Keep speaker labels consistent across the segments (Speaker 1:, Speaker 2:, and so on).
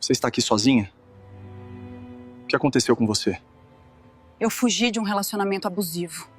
Speaker 1: Você está aqui sozinha? O que aconteceu com você?
Speaker 2: Eu fugi de um relacionamento abusivo.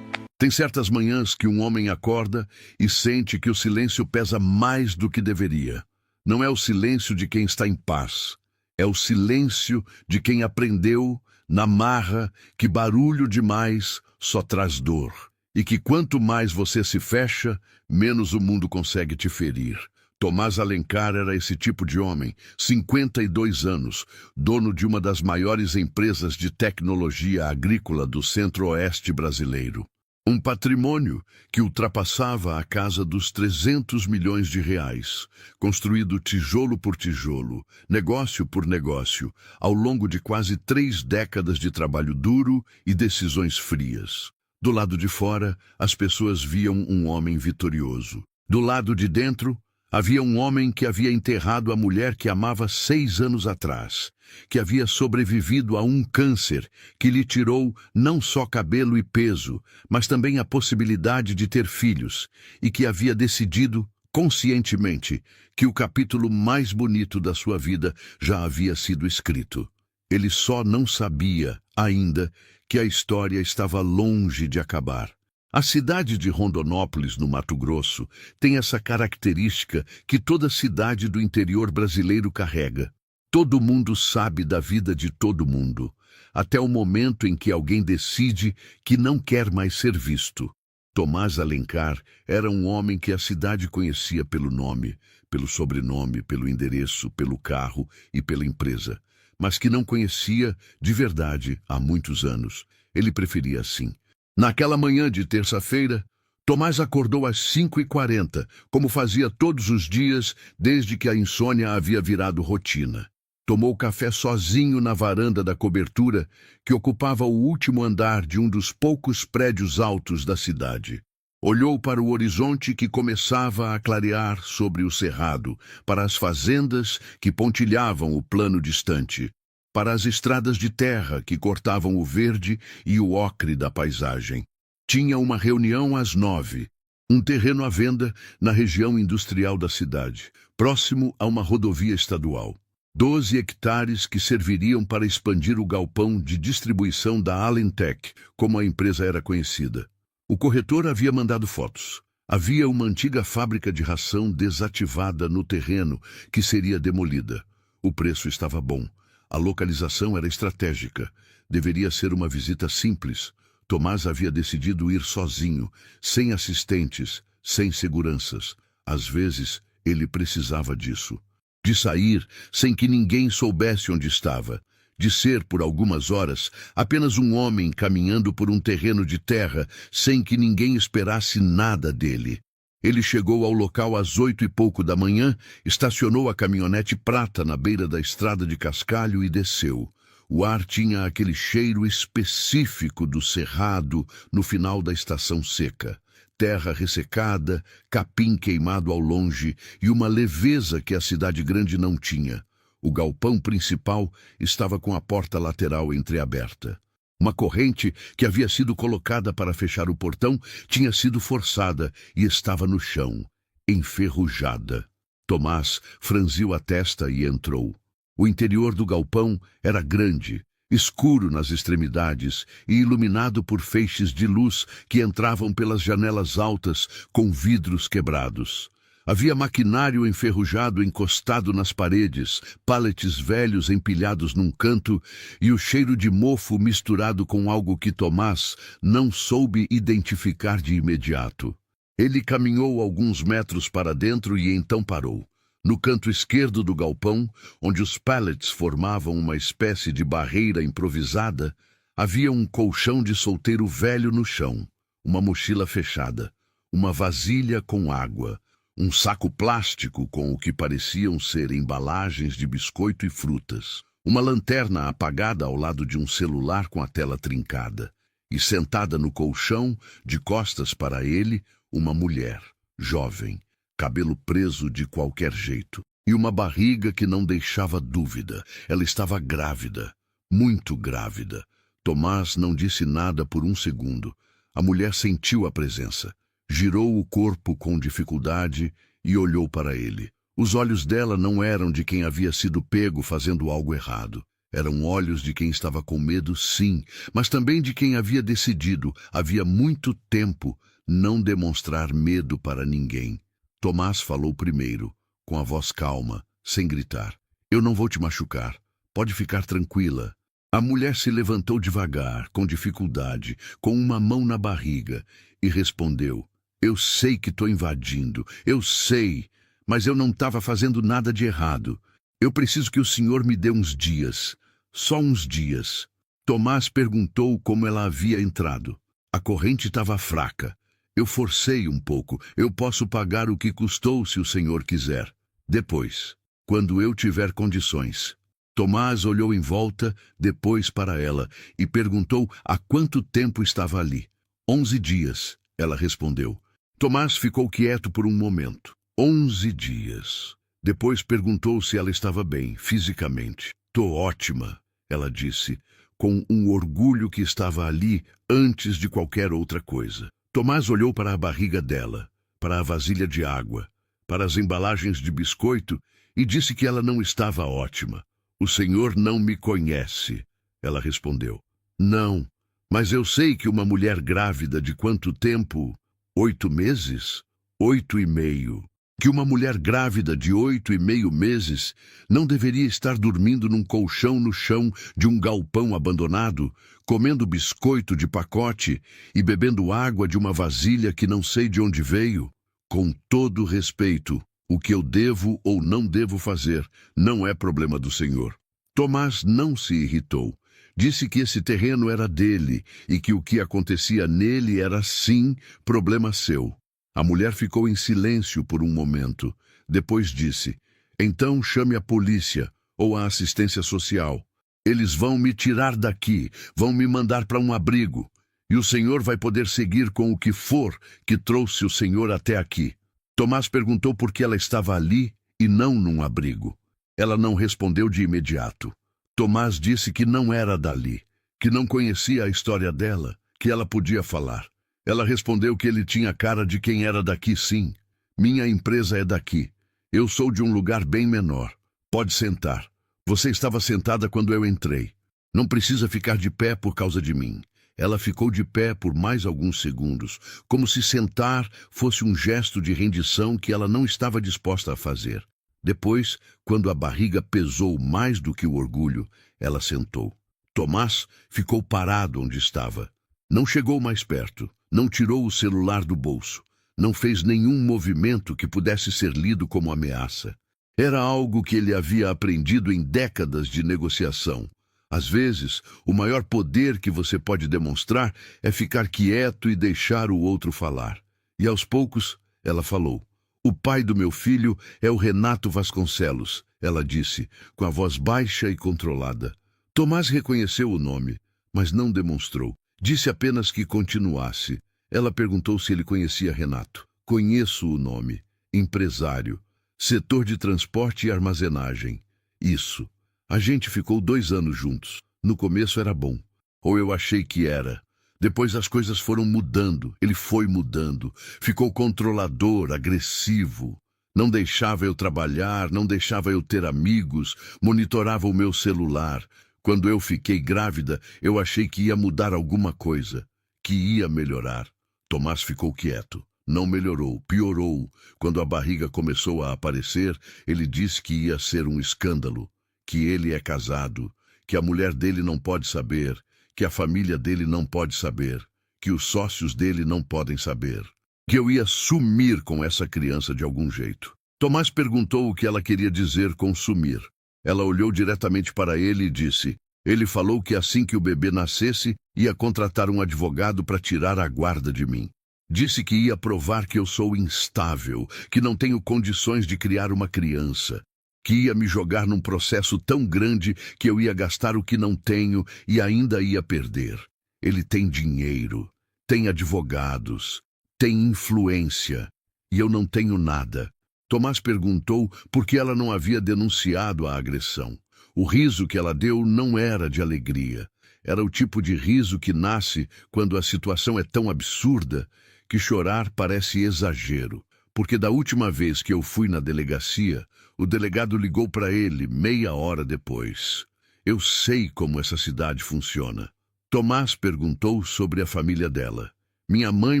Speaker 3: Tem certas manhãs que um homem acorda e sente que o silêncio pesa mais do que deveria. Não é o silêncio de quem está em paz. É o silêncio de quem aprendeu, na marra, que barulho demais só traz dor. E que quanto mais você se fecha, menos o mundo consegue te ferir. Tomás Alencar era esse tipo de homem, 52 anos, dono de uma das maiores empresas de tecnologia agrícola do centro-oeste brasileiro. Um patrimônio que ultrapassava a casa dos 300 milhões de reais, construído tijolo por tijolo, negócio por negócio, ao longo de quase 3 décadas de trabalho duro e decisões frias. Do lado de fora, as pessoas viam um homem vitorioso. Do lado de dentro, havia um homem que havia enterrado a mulher que amava 6 anos atrás, que havia sobrevivido a um câncer que lhe tirou não só cabelo e peso, mas também a possibilidade de ter filhos, e que havia decidido, conscientemente, que o capítulo mais bonito da sua vida já havia sido escrito. Ele só não sabia, ainda, que a história estava longe de acabar. A cidade de Rondonópolis, no Mato Grosso, tem essa característica que toda cidade do interior brasileiro carrega. Todo mundo sabe da vida de todo mundo, até o momento em que alguém decide que não quer mais ser visto. Tomás Alencar era um homem que a cidade conhecia pelo nome, pelo sobrenome, pelo endereço, pelo carro e pela empresa, mas que não conhecia de verdade há muitos anos. Ele preferia assim. Naquela manhã de terça-feira, Tomás acordou às 5h40, como fazia todos os dias desde que a insônia havia virado rotina. Tomou café sozinho na varanda da cobertura que ocupava o último andar de um dos poucos prédios altos da cidade. Olhou para o horizonte que começava a clarear sobre o cerrado, para as fazendas que pontilhavam o plano distante, para as estradas de terra que cortavam o verde e o ocre da paisagem. Tinha uma reunião às 9h, um terreno à venda na região industrial da cidade, próximo a uma rodovia estadual. 12 hectares que serviriam para expandir o galpão de distribuição da Alentec, como a empresa era conhecida. O corretor havia mandado fotos. Havia uma antiga fábrica de ração desativada no terreno que seria demolida. O preço estava bom. A localização era estratégica. Deveria ser uma visita simples. Tomás havia decidido ir sozinho, sem assistentes, sem seguranças. Às vezes, ele precisava disso. De sair sem que ninguém soubesse onde estava. De ser, por algumas horas, apenas um homem caminhando por um terreno de terra, sem que ninguém esperasse nada dele. Ele chegou ao local às 8h pouco da manhã, estacionou a caminhonete prata na beira da estrada de cascalho e desceu. O ar tinha aquele cheiro específico do cerrado no final da estação seca. Terra ressecada, capim queimado ao longe e uma leveza que a cidade grande não tinha. O galpão principal estava com a porta lateral entreaberta. Uma corrente que havia sido colocada para fechar o portão tinha sido forçada e estava no chão, enferrujada. Tomás franziu a testa e entrou. O interior do galpão era grande, escuro nas extremidades e iluminado por feixes de luz que entravam pelas janelas altas com vidros quebrados. Havia maquinário enferrujado encostado nas paredes, paletes velhos empilhados num canto e o cheiro de mofo misturado com algo que Tomás não soube identificar de imediato. Ele caminhou alguns metros para dentro e então parou. No canto esquerdo do galpão, onde os pallets formavam uma espécie de barreira improvisada, havia um colchão de solteiro velho no chão, uma mochila fechada, uma vasilha com água, um saco plástico com o que pareciam ser embalagens de biscoito e frutas, uma lanterna apagada ao lado de um celular com a tela trincada, e sentada no colchão, de costas para ele, uma mulher, jovem, cabelo preso de qualquer jeito, e uma barriga que não deixava dúvida. Ela estava grávida, muito grávida. Tomás não disse nada por um segundo. A mulher sentiu a presença. Girou o corpo com dificuldade e olhou para ele. Os olhos dela não eram de quem havia sido pego fazendo algo errado. Eram olhos de quem estava com medo, sim, mas também de quem havia decidido, havia muito tempo, não demonstrar medo para ninguém. Tomás falou primeiro, com a voz calma, sem gritar. Eu não vou te machucar. Pode ficar tranquila. A mulher se levantou devagar, com dificuldade, com uma mão na barriga, e respondeu, eu sei que estou invadindo, eu sei, mas eu não estava fazendo nada de errado. Eu preciso que o senhor me dê uns dias, só uns dias. Tomás perguntou como ela havia entrado. A corrente estava fraca. Eu forcei um pouco, eu posso pagar o que custou se o senhor quiser. Depois, quando eu tiver condições. Tomás olhou em volta, depois para ela, e perguntou há quanto tempo estava ali. 11 dias, ela respondeu. Tomás ficou quieto por um momento. 11 dias. Depois perguntou se ela estava bem, fisicamente. Tô ótima, ela disse, com um orgulho que estava ali antes de qualquer outra coisa. Tomás olhou para a barriga dela, para a vasilha de água, para as embalagens de biscoito e disse que ela não estava ótima. O senhor não me conhece, ela respondeu. Não, mas eu sei que uma mulher grávida de quanto tempo? 8 meses? 8 e meio. Que uma mulher grávida de 8 e meio meses não deveria estar dormindo num colchão no chão de um galpão abandonado, comendo biscoito de pacote e bebendo água de uma vasilha que não sei de onde veio. Com todo respeito, o que eu devo ou não devo fazer não é problema do senhor. Tomás não se irritou. Disse que esse terreno era dele e que o que acontecia nele era, sim, problema seu. A mulher ficou em silêncio por um momento. Depois disse, então chame a polícia ou a assistência social. Eles vão me tirar daqui, vão me mandar para um abrigo. E o senhor vai poder seguir com o que for que trouxe o senhor até aqui. Tomás perguntou por que ela estava ali e não num abrigo. Ela não respondeu de imediato. Tomás disse que não era dali, que não conhecia a história dela, que ela podia falar. Ela respondeu que ele tinha cara de quem era daqui, sim. Minha empresa é daqui. Eu sou de um lugar bem menor. Pode sentar. Você estava sentada quando eu entrei. Não precisa ficar de pé por causa de mim. Ela ficou de pé por mais alguns segundos, como se sentar fosse um gesto de rendição que ela não estava disposta a fazer. Depois, quando a barriga pesou mais do que o orgulho, ela sentou. Tomás ficou parado onde estava. Não chegou mais perto, não tirou o celular do bolso, não fez nenhum movimento que pudesse ser lido como ameaça. Era algo que ele havia aprendido em décadas de negociação. Às vezes, o maior poder que você pode demonstrar é ficar quieto e deixar o outro falar. E aos poucos, ela falou. O pai do meu filho é o Renato Vasconcelos, ela disse, com a voz baixa e controlada. Tomás reconheceu o nome, mas não demonstrou. Disse apenas que continuasse. Ela perguntou se ele conhecia Renato. Conheço o nome. Empresário. Setor de transporte e armazenagem. Isso. A gente ficou 2 anos juntos. No começo era bom. Ou eu achei que era. Depois as coisas foram mudando. Ele foi mudando. Ficou controlador, agressivo. Não deixava eu trabalhar, não deixava eu ter amigos, monitorava o meu celular. Quando eu fiquei grávida, eu achei que ia mudar alguma coisa, que ia melhorar. Tomás ficou quieto. Não melhorou, piorou. Quando a barriga começou a aparecer, ele disse que ia ser um escândalo, que ele é casado, que a mulher dele não pode saber, que a família dele não pode saber, que os sócios dele não podem saber, que eu ia sumir com essa criança de algum jeito. Tomás perguntou o que ela queria dizer com sumir. Ela olhou diretamente para ele e disse, ele falou que assim que o bebê nascesse, ia contratar um advogado para tirar a guarda de mim. Disse que ia provar que eu sou instável, que não tenho condições de criar uma criança, que ia me jogar num processo tão grande que eu ia gastar o que não tenho e ainda ia perder. Ele tem dinheiro, tem advogados, tem influência, e eu não tenho nada. Tomás perguntou por que ela não havia denunciado a agressão. O riso que ela deu não era de alegria. Era o tipo de riso que nasce quando a situação é tão absurda que chorar parece exagero. porque da última vez que eu fui na delegacia, o delegado ligou para ele meia hora depois. Eu sei como essa cidade funciona. Tomás perguntou sobre a família dela. Minha mãe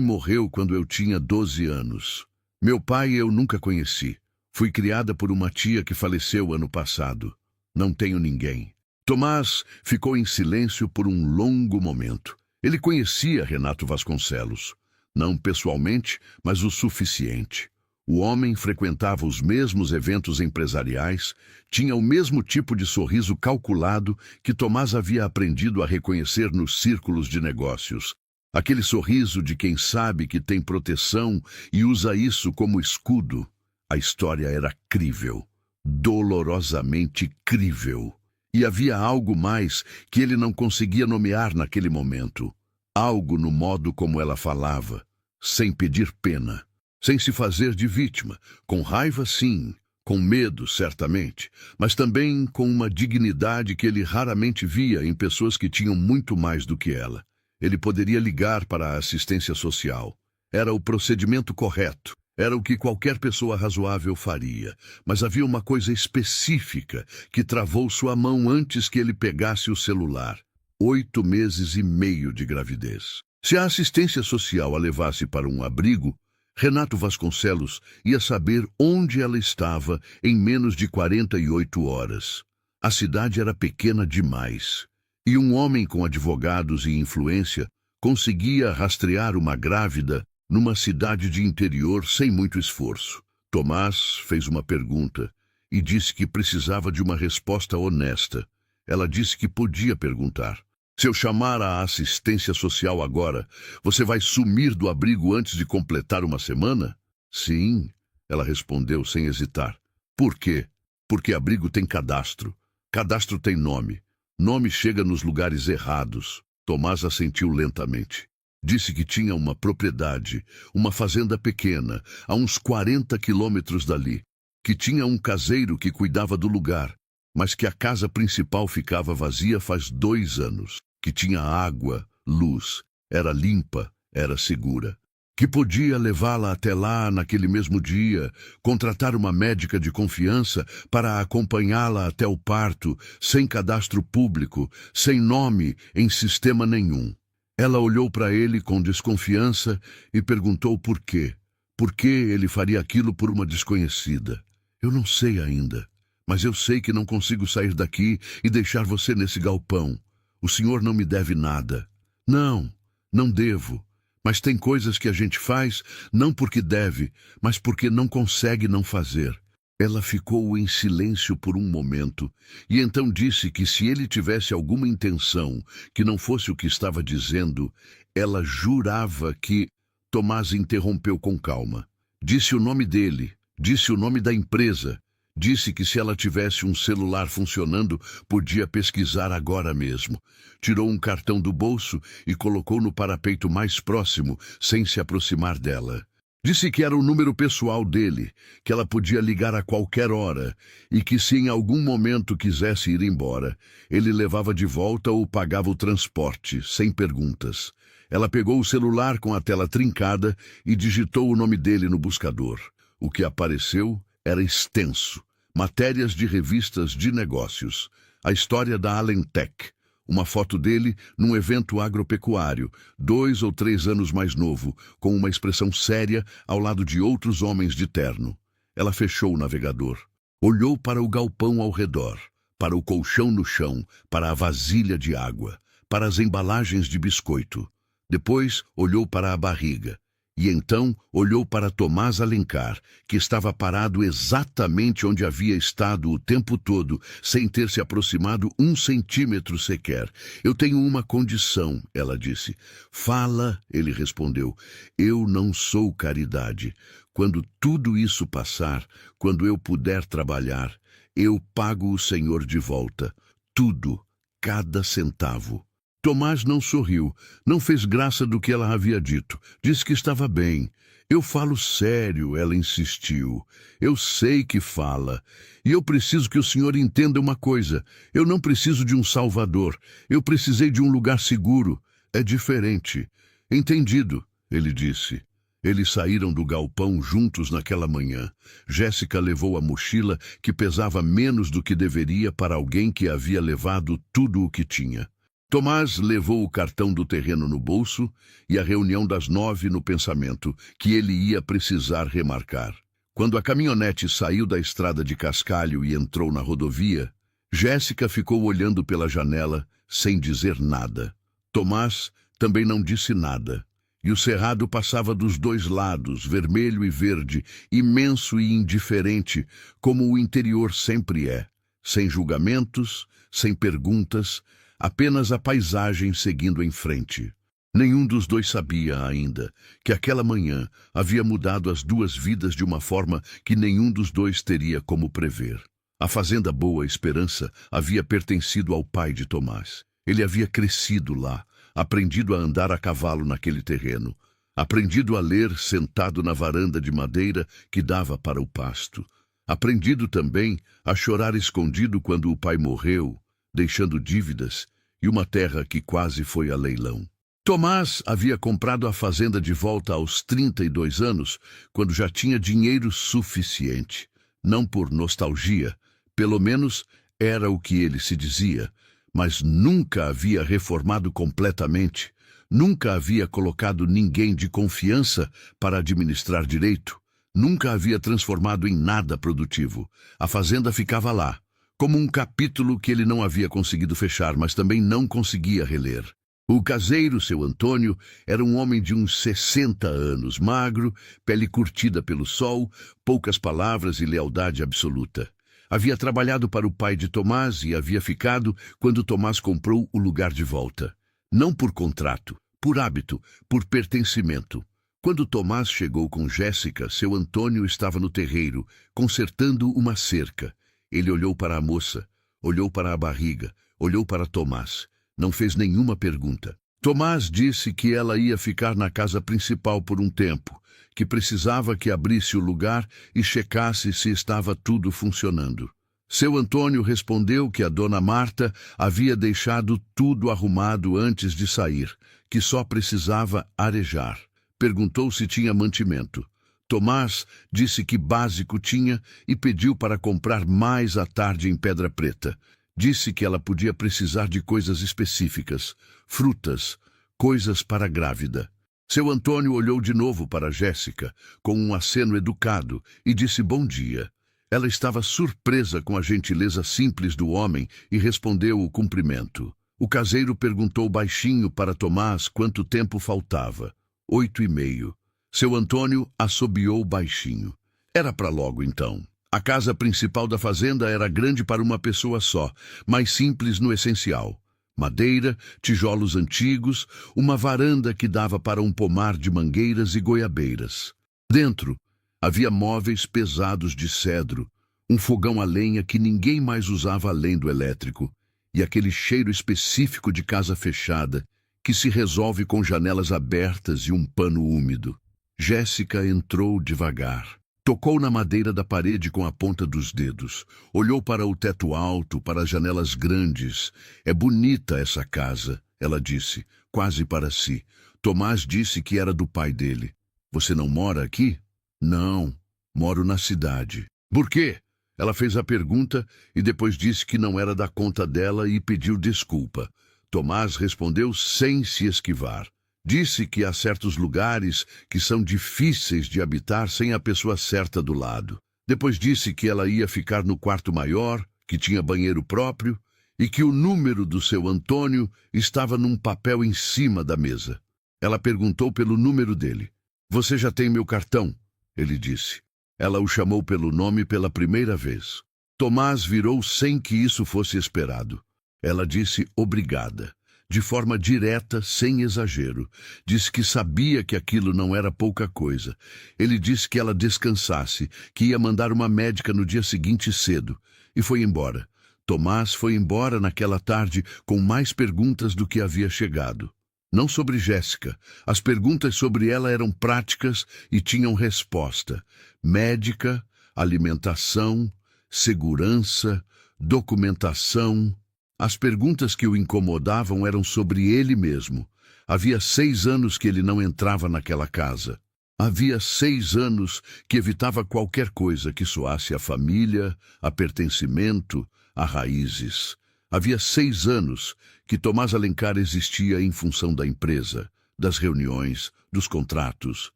Speaker 3: morreu quando eu tinha 12 anos. Meu pai eu nunca conheci. Fui criada por uma tia que faleceu ano passado. Não tenho ninguém. Tomás ficou em silêncio por um longo momento. Ele conhecia Renato Vasconcelos. Não pessoalmente, mas o suficiente. O homem frequentava os mesmos eventos empresariais, tinha o mesmo tipo de sorriso calculado que Tomás havia aprendido a reconhecer nos círculos de negócios. Aquele sorriso de quem sabe que tem proteção e usa isso como escudo. A história era crível, dolorosamente crível. E havia algo mais que ele não conseguia nomear naquele momento. Algo no modo como ela falava, sem pedir pena, sem se fazer de vítima, com raiva sim, com medo certamente, mas também com uma dignidade que ele raramente via em pessoas que tinham muito mais do que ela. Ele poderia ligar para a assistência social. Era o procedimento correto. Era o que qualquer pessoa razoável faria. Mas havia uma coisa específica que travou sua mão antes que ele pegasse o celular. 8 meses e meio de gravidez. Se a assistência social a levasse para um abrigo, Renato Vasconcelos ia saber onde ela estava em menos de 48 horas. A cidade era pequena demais. E um homem com advogados e influência conseguia rastrear uma grávida numa cidade de interior sem muito esforço. Tomás fez uma pergunta e disse que precisava de uma resposta honesta. Ela disse que podia perguntar. Se eu chamar a assistência social agora, você vai sumir do abrigo antes de completar uma semana? Sim, ela respondeu sem hesitar. Por quê? Porque abrigo tem cadastro. Cadastro tem nome. Nome chega nos lugares errados. Tomás assentiu lentamente. Disse que tinha uma propriedade, uma fazenda pequena, a uns 40 quilômetros dali, que tinha um caseiro que cuidava do lugar, mas que a casa principal ficava vazia faz 2 anos, que tinha água, luz, era limpa, era segura, que podia levá-la até lá naquele mesmo dia, contratar uma médica de confiança para acompanhá-la até o parto, sem cadastro público, sem nome em sistema nenhum. Ela olhou para ele com desconfiança e perguntou por quê. Por que ele faria aquilo por uma desconhecida? Eu não sei ainda, mas eu sei que não consigo sair daqui e deixar você nesse galpão. O senhor não me deve nada. Não, não devo. Mas tem coisas que a gente faz não porque deve, mas porque não consegue não fazer. Ela ficou em silêncio por um momento e então disse que se ele tivesse alguma intenção que não fosse o que estava dizendo, ela jurava que... Tomás interrompeu com calma. Disse o nome dele, disse o nome da empresa, disse que se ela tivesse um celular funcionando, podia pesquisar agora mesmo. Tirou um cartão do bolso e colocou no parapeito mais próximo, sem se aproximar dela. Disse que era o número pessoal dele, que ela podia ligar a qualquer hora e que se em algum momento quisesse ir embora, ele levava de volta ou pagava o transporte, sem perguntas. Ela pegou o celular com a tela trincada e digitou o nome dele no buscador. O que apareceu era extenso. Matérias de revistas de negócios. A história da Alentec. Uma foto dele num evento agropecuário, 2 ou 3 anos mais novo, com uma expressão séria ao lado de outros homens de terno. Ela fechou o navegador. Olhou para o galpão ao redor, para o colchão no chão, para a vasilha de água, para as embalagens de biscoito. Depois olhou para a barriga. E então olhou para Tomás Alencar, que estava parado exatamente onde havia estado o tempo todo, sem ter se aproximado 1 centímetro sequer. Eu tenho uma condição, ela disse. Fala, ele respondeu. Eu não sou caridade. Quando tudo isso passar, quando eu puder trabalhar, eu pago o Senhor de volta. Tudo, cada centavo. Tomás não sorriu, não fez graça do que ela havia dito. Disse que estava bem. Eu falo sério, ela insistiu. Eu sei que fala. E eu preciso que o senhor entenda uma coisa. Eu não preciso de um salvador. Eu precisei de um lugar seguro. É diferente. Entendido, ele disse. Eles saíram do galpão juntos naquela manhã. Jéssica levou a mochila, que pesava menos do que deveria para alguém que havia levado tudo o que tinha. Tomás levou o cartão do terreno no bolso e a reunião das 9 no pensamento, que ele ia precisar remarcar. Quando a caminhonete saiu da estrada de Cascalho e entrou na rodovia, Jéssica ficou olhando pela janela, sem dizer nada. Tomás também não disse nada. E o cerrado passava dos dois lados, vermelho e verde, imenso e indiferente, como o interior sempre é, sem julgamentos, sem perguntas, apenas a paisagem seguindo em frente. Nenhum dos dois sabia ainda que aquela manhã havia mudado as duas vidas de uma forma que nenhum dos dois teria como prever. A fazenda Boa Esperança havia pertencido ao pai de Tomás. Ele havia crescido lá, aprendido a andar a cavalo naquele terreno, aprendido a ler sentado na varanda de madeira que dava para o pasto, aprendido também a chorar escondido quando o pai morreu, deixando dívidas e uma terra que quase foi a leilão. Tomás havia comprado a fazenda de volta aos 32 anos, quando já tinha dinheiro suficiente. Não por nostalgia, pelo menos era o que ele se dizia, mas nunca havia reformado completamente, nunca havia colocado ninguém de confiança para administrar direito, nunca havia transformado em nada produtivo. A fazenda ficava lá, como um capítulo que ele não havia conseguido fechar, mas também não conseguia reler. O caseiro, seu Antônio, era um homem de uns 60 anos, magro, pele curtida pelo sol, poucas palavras e lealdade absoluta. Havia trabalhado para o pai de Tomás e havia ficado quando Tomás comprou o lugar de volta. Não por contrato, por hábito, por pertencimento. Quando Tomás chegou com Jéssica, seu Antônio estava no terreiro, consertando uma cerca. Ele olhou para a moça, olhou para a barriga, olhou para Tomás. Não fez nenhuma pergunta. Tomás disse que ela ia ficar na casa principal por um tempo, que precisava que abrisse o lugar e checasse se estava tudo funcionando. Seu Antônio respondeu que a dona Marta havia deixado tudo arrumado antes de sair, que só precisava arejar. Perguntou se tinha mantimento. Tomás disse que básico tinha e pediu para comprar mais à tarde em Pedra Preta. Disse que ela podia precisar de coisas específicas, frutas, coisas para a grávida. Seu Antônio olhou de novo para Jéssica, com um aceno educado, e disse bom dia. Ela estava surpresa com a gentileza simples do homem e respondeu o cumprimento. O caseiro perguntou baixinho para Tomás quanto tempo faltava. 8:30. Seu Antônio assobiou baixinho. Era para logo então. A casa principal da fazenda era grande para uma pessoa só, mas simples no essencial. Madeira, tijolos antigos, uma varanda que dava para um pomar de mangueiras e goiabeiras. Dentro, havia móveis pesados de cedro, um fogão a lenha que ninguém mais usava além do elétrico, e aquele cheiro específico de casa fechada, que se resolve com janelas abertas e um pano úmido. Jéssica entrou devagar. Tocou na madeira da parede com a ponta dos dedos. Olhou para o teto alto, para as janelas grandes. É bonita essa casa, ela disse, quase para si. Tomás disse que era do pai dele. Você não mora aqui? Não, moro na cidade. Por quê? Ela fez a pergunta e depois disse que não era da conta dela e pediu desculpa. Tomás respondeu sem se esquivar. Disse que há certos lugares que são difíceis de habitar sem a pessoa certa do lado. Depois disse que ela ia ficar no quarto maior, que tinha banheiro próprio, e que o número do seu Antônio estava num papel em cima da mesa. Ela perguntou pelo número dele. Você já tem meu cartão? Ele disse. Ela o chamou pelo nome pela primeira vez. Tomás virou sem que isso fosse esperado. Ela disse obrigada. De forma direta, sem exagero. Disse que sabia que aquilo não era pouca coisa. Ele disse que ela descansasse, que ia mandar uma médica no dia seguinte cedo. E foi embora. Tomás foi embora naquela tarde com mais perguntas do que havia chegado. Não sobre Jéssica. As perguntas sobre ela eram práticas e tinham resposta. Médica, alimentação, segurança, documentação. As perguntas que o incomodavam eram sobre ele mesmo. Havia 6 anos que ele não entrava naquela casa. Havia 6 anos que evitava qualquer coisa que soasse a família, a pertencimento, a raízes. Havia 6 anos que Tomás Alencar existia em função da empresa, das reuniões, dos contratos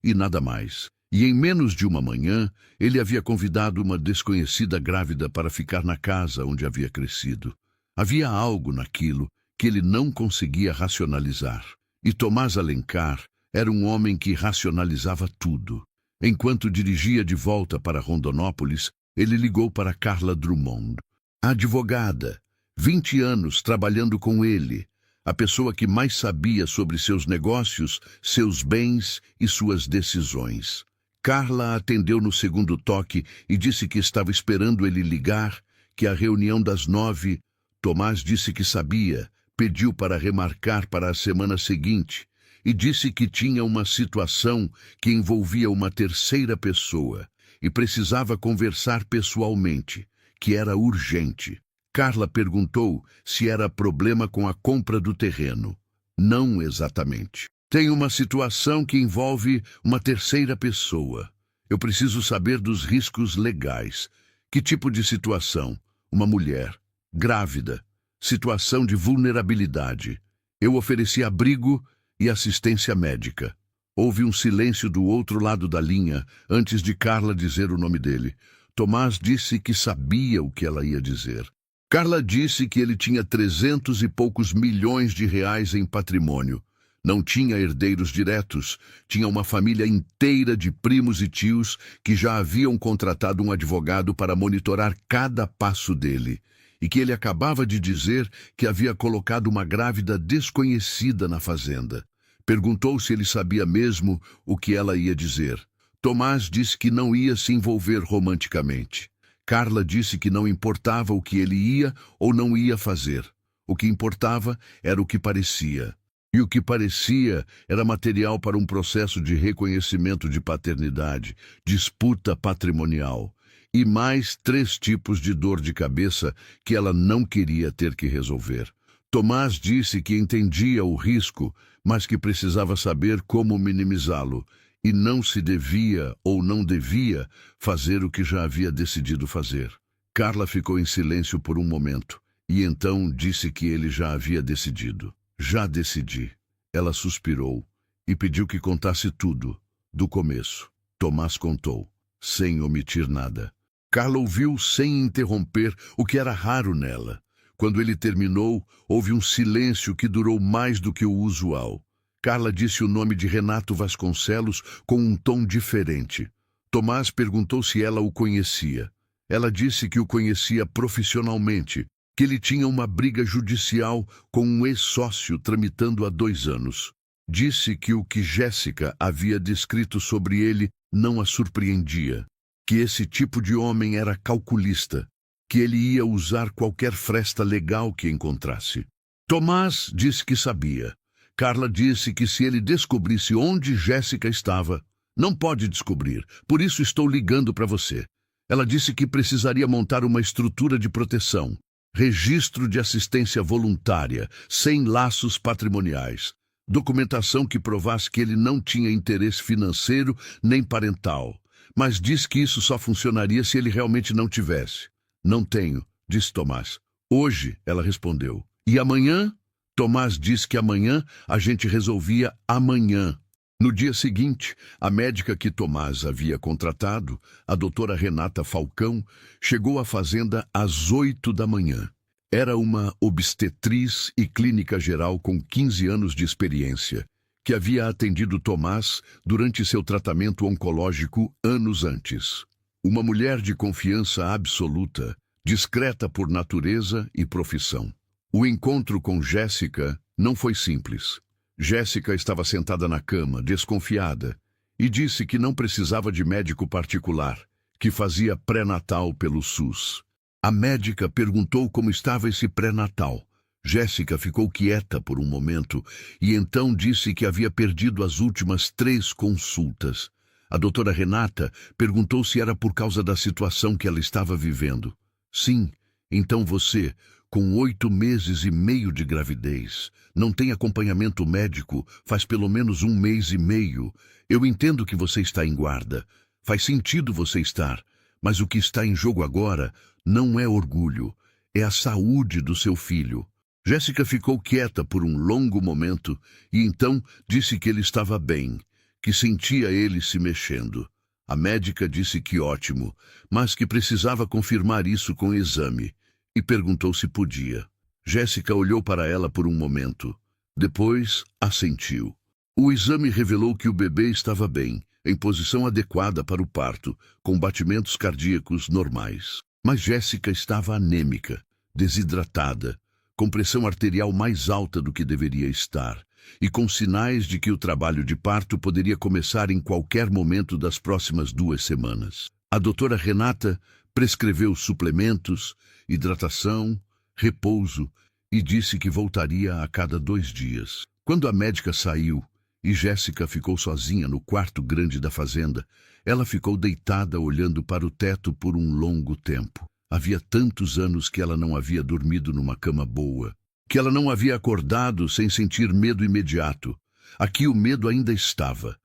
Speaker 3: e nada mais. E em menos de uma manhã, ele havia convidado uma desconhecida grávida para ficar na casa onde havia crescido. Havia algo naquilo que ele não conseguia racionalizar. E Tomás Alencar era um homem que racionalizava tudo. Enquanto dirigia de volta para Rondonópolis, ele ligou para Carla Drummond, a advogada, 20 anos trabalhando com ele, a pessoa que mais sabia sobre seus negócios, seus bens e suas decisões. Carla atendeu no segundo toque e disse que estava esperando ele ligar, que a reunião das 9. Tomás disse que sabia, pediu para remarcar para a semana seguinte e disse que tinha uma situação que envolvia uma terceira pessoa e precisava conversar pessoalmente, que era urgente. Carla perguntou se era problema com a compra do terreno. Não exatamente. Tem uma situação que envolve uma terceira pessoa. Eu preciso saber dos riscos legais. Que tipo de situação? Uma mulher, grávida, situação de vulnerabilidade. Eu ofereci abrigo e assistência médica. Houve um silêncio do outro lado da linha antes de Carla dizer o nome dele. Tomás disse que sabia o que ela ia dizer. Carla disse que ele tinha 300 e poucos milhões de reais em patrimônio. Não tinha herdeiros diretos, tinha uma família inteira de primos e tios que já haviam contratado um advogado para monitorar cada passo dele, e que ele acabava de dizer que havia colocado uma grávida desconhecida na fazenda. Perguntou se ele sabia mesmo o que ela ia dizer. Tomás disse que não ia se envolver romanticamente. Carla disse que não importava o que ele ia ou não ia fazer. O que importava era o que parecia. E o que parecia era material para um processo de reconhecimento de paternidade, disputa patrimonial e mais 3 tipos de dor de cabeça que ela não queria ter que resolver. Tomás disse que entendia o risco, mas que precisava saber como minimizá-lo e não se devia ou não devia fazer o que já havia decidido fazer. Carla ficou em silêncio por um momento e então disse que ele já havia decidido. Já decidi. Ela suspirou e pediu que contasse tudo, do começo. Tomás contou, sem omitir nada. Carla ouviu sem interromper, o que era raro nela. Quando ele terminou, houve um silêncio que durou mais do que o usual. Carla disse o nome de Renato Vasconcelos com um tom diferente. Tomás perguntou se ela o conhecia. Ela disse que o conhecia profissionalmente, que ele tinha uma briga judicial com um ex-sócio tramitando há 2 anos. Disse que o que Jéssica havia descrito sobre ele não a surpreendia, que esse tipo de homem era calculista, que ele ia usar qualquer fresta legal que encontrasse. Tomás disse que sabia. Carla disse que se ele descobrisse onde Jéssica estava, não pode descobrir, por isso estou ligando para você. Ela disse que precisaria montar uma estrutura de proteção, registro de assistência voluntária, sem laços patrimoniais, documentação que provasse que ele não tinha interesse financeiro nem parental, mas disse que isso só funcionaria se ele realmente não tivesse. Não tenho, disse Tomás. Hoje, ela respondeu. E amanhã? Tomás disse que amanhã a gente resolvia amanhã. No dia seguinte, a médica que Tomás havia contratado, a doutora Renata Falcão, chegou à fazenda às 8 da manhã. Era uma obstetriz e clínica geral com 15 anos de experiência, que havia atendido Tomás durante seu tratamento oncológico anos antes. Uma mulher de confiança absoluta, discreta por natureza e profissão. O encontro com Jéssica não foi simples. Jéssica estava sentada na cama, desconfiada, e disse que não precisava de médico particular, que fazia pré-natal pelo SUS. A médica perguntou como estava esse pré-natal. Jéssica ficou quieta por um momento e então disse que havia perdido as últimas 3 consultas. A doutora Renata perguntou se era por causa da situação que ela estava vivendo. Sim, Então você, com 8 meses e meio de gravidez, não tem acompanhamento médico faz pelo menos 1 mês e meio. Eu entendo que você está em guarda. Faz sentido você estar. Mas o que está em jogo agora não é orgulho. É a saúde do seu filho. Jéssica ficou quieta por um longo momento e então disse que ele estava bem, que sentia ele se mexendo. A médica disse que ótimo, mas que precisava confirmar isso com o exame, e perguntou se podia. Jéssica olhou para ela por um momento. Depois, assentiu. O exame revelou que o bebê estava bem, em posição adequada para o parto, com batimentos cardíacos normais. Mas Jéssica estava anêmica, desidratada, com pressão arterial mais alta do que deveria estar, e com sinais de que o trabalho de parto poderia começar em qualquer momento das próximas 2 semanas. A doutora Renata prescreveu suplementos, hidratação, repouso e disse que voltaria a cada 2 dias. Quando a médica saiu e Jéssica ficou sozinha no quarto grande da fazenda, ela ficou deitada olhando para o teto por um longo tempo. Havia tantos anos que ela não havia dormido numa cama boa, que ela não havia acordado sem sentir medo imediato. Aqui o medo ainda estava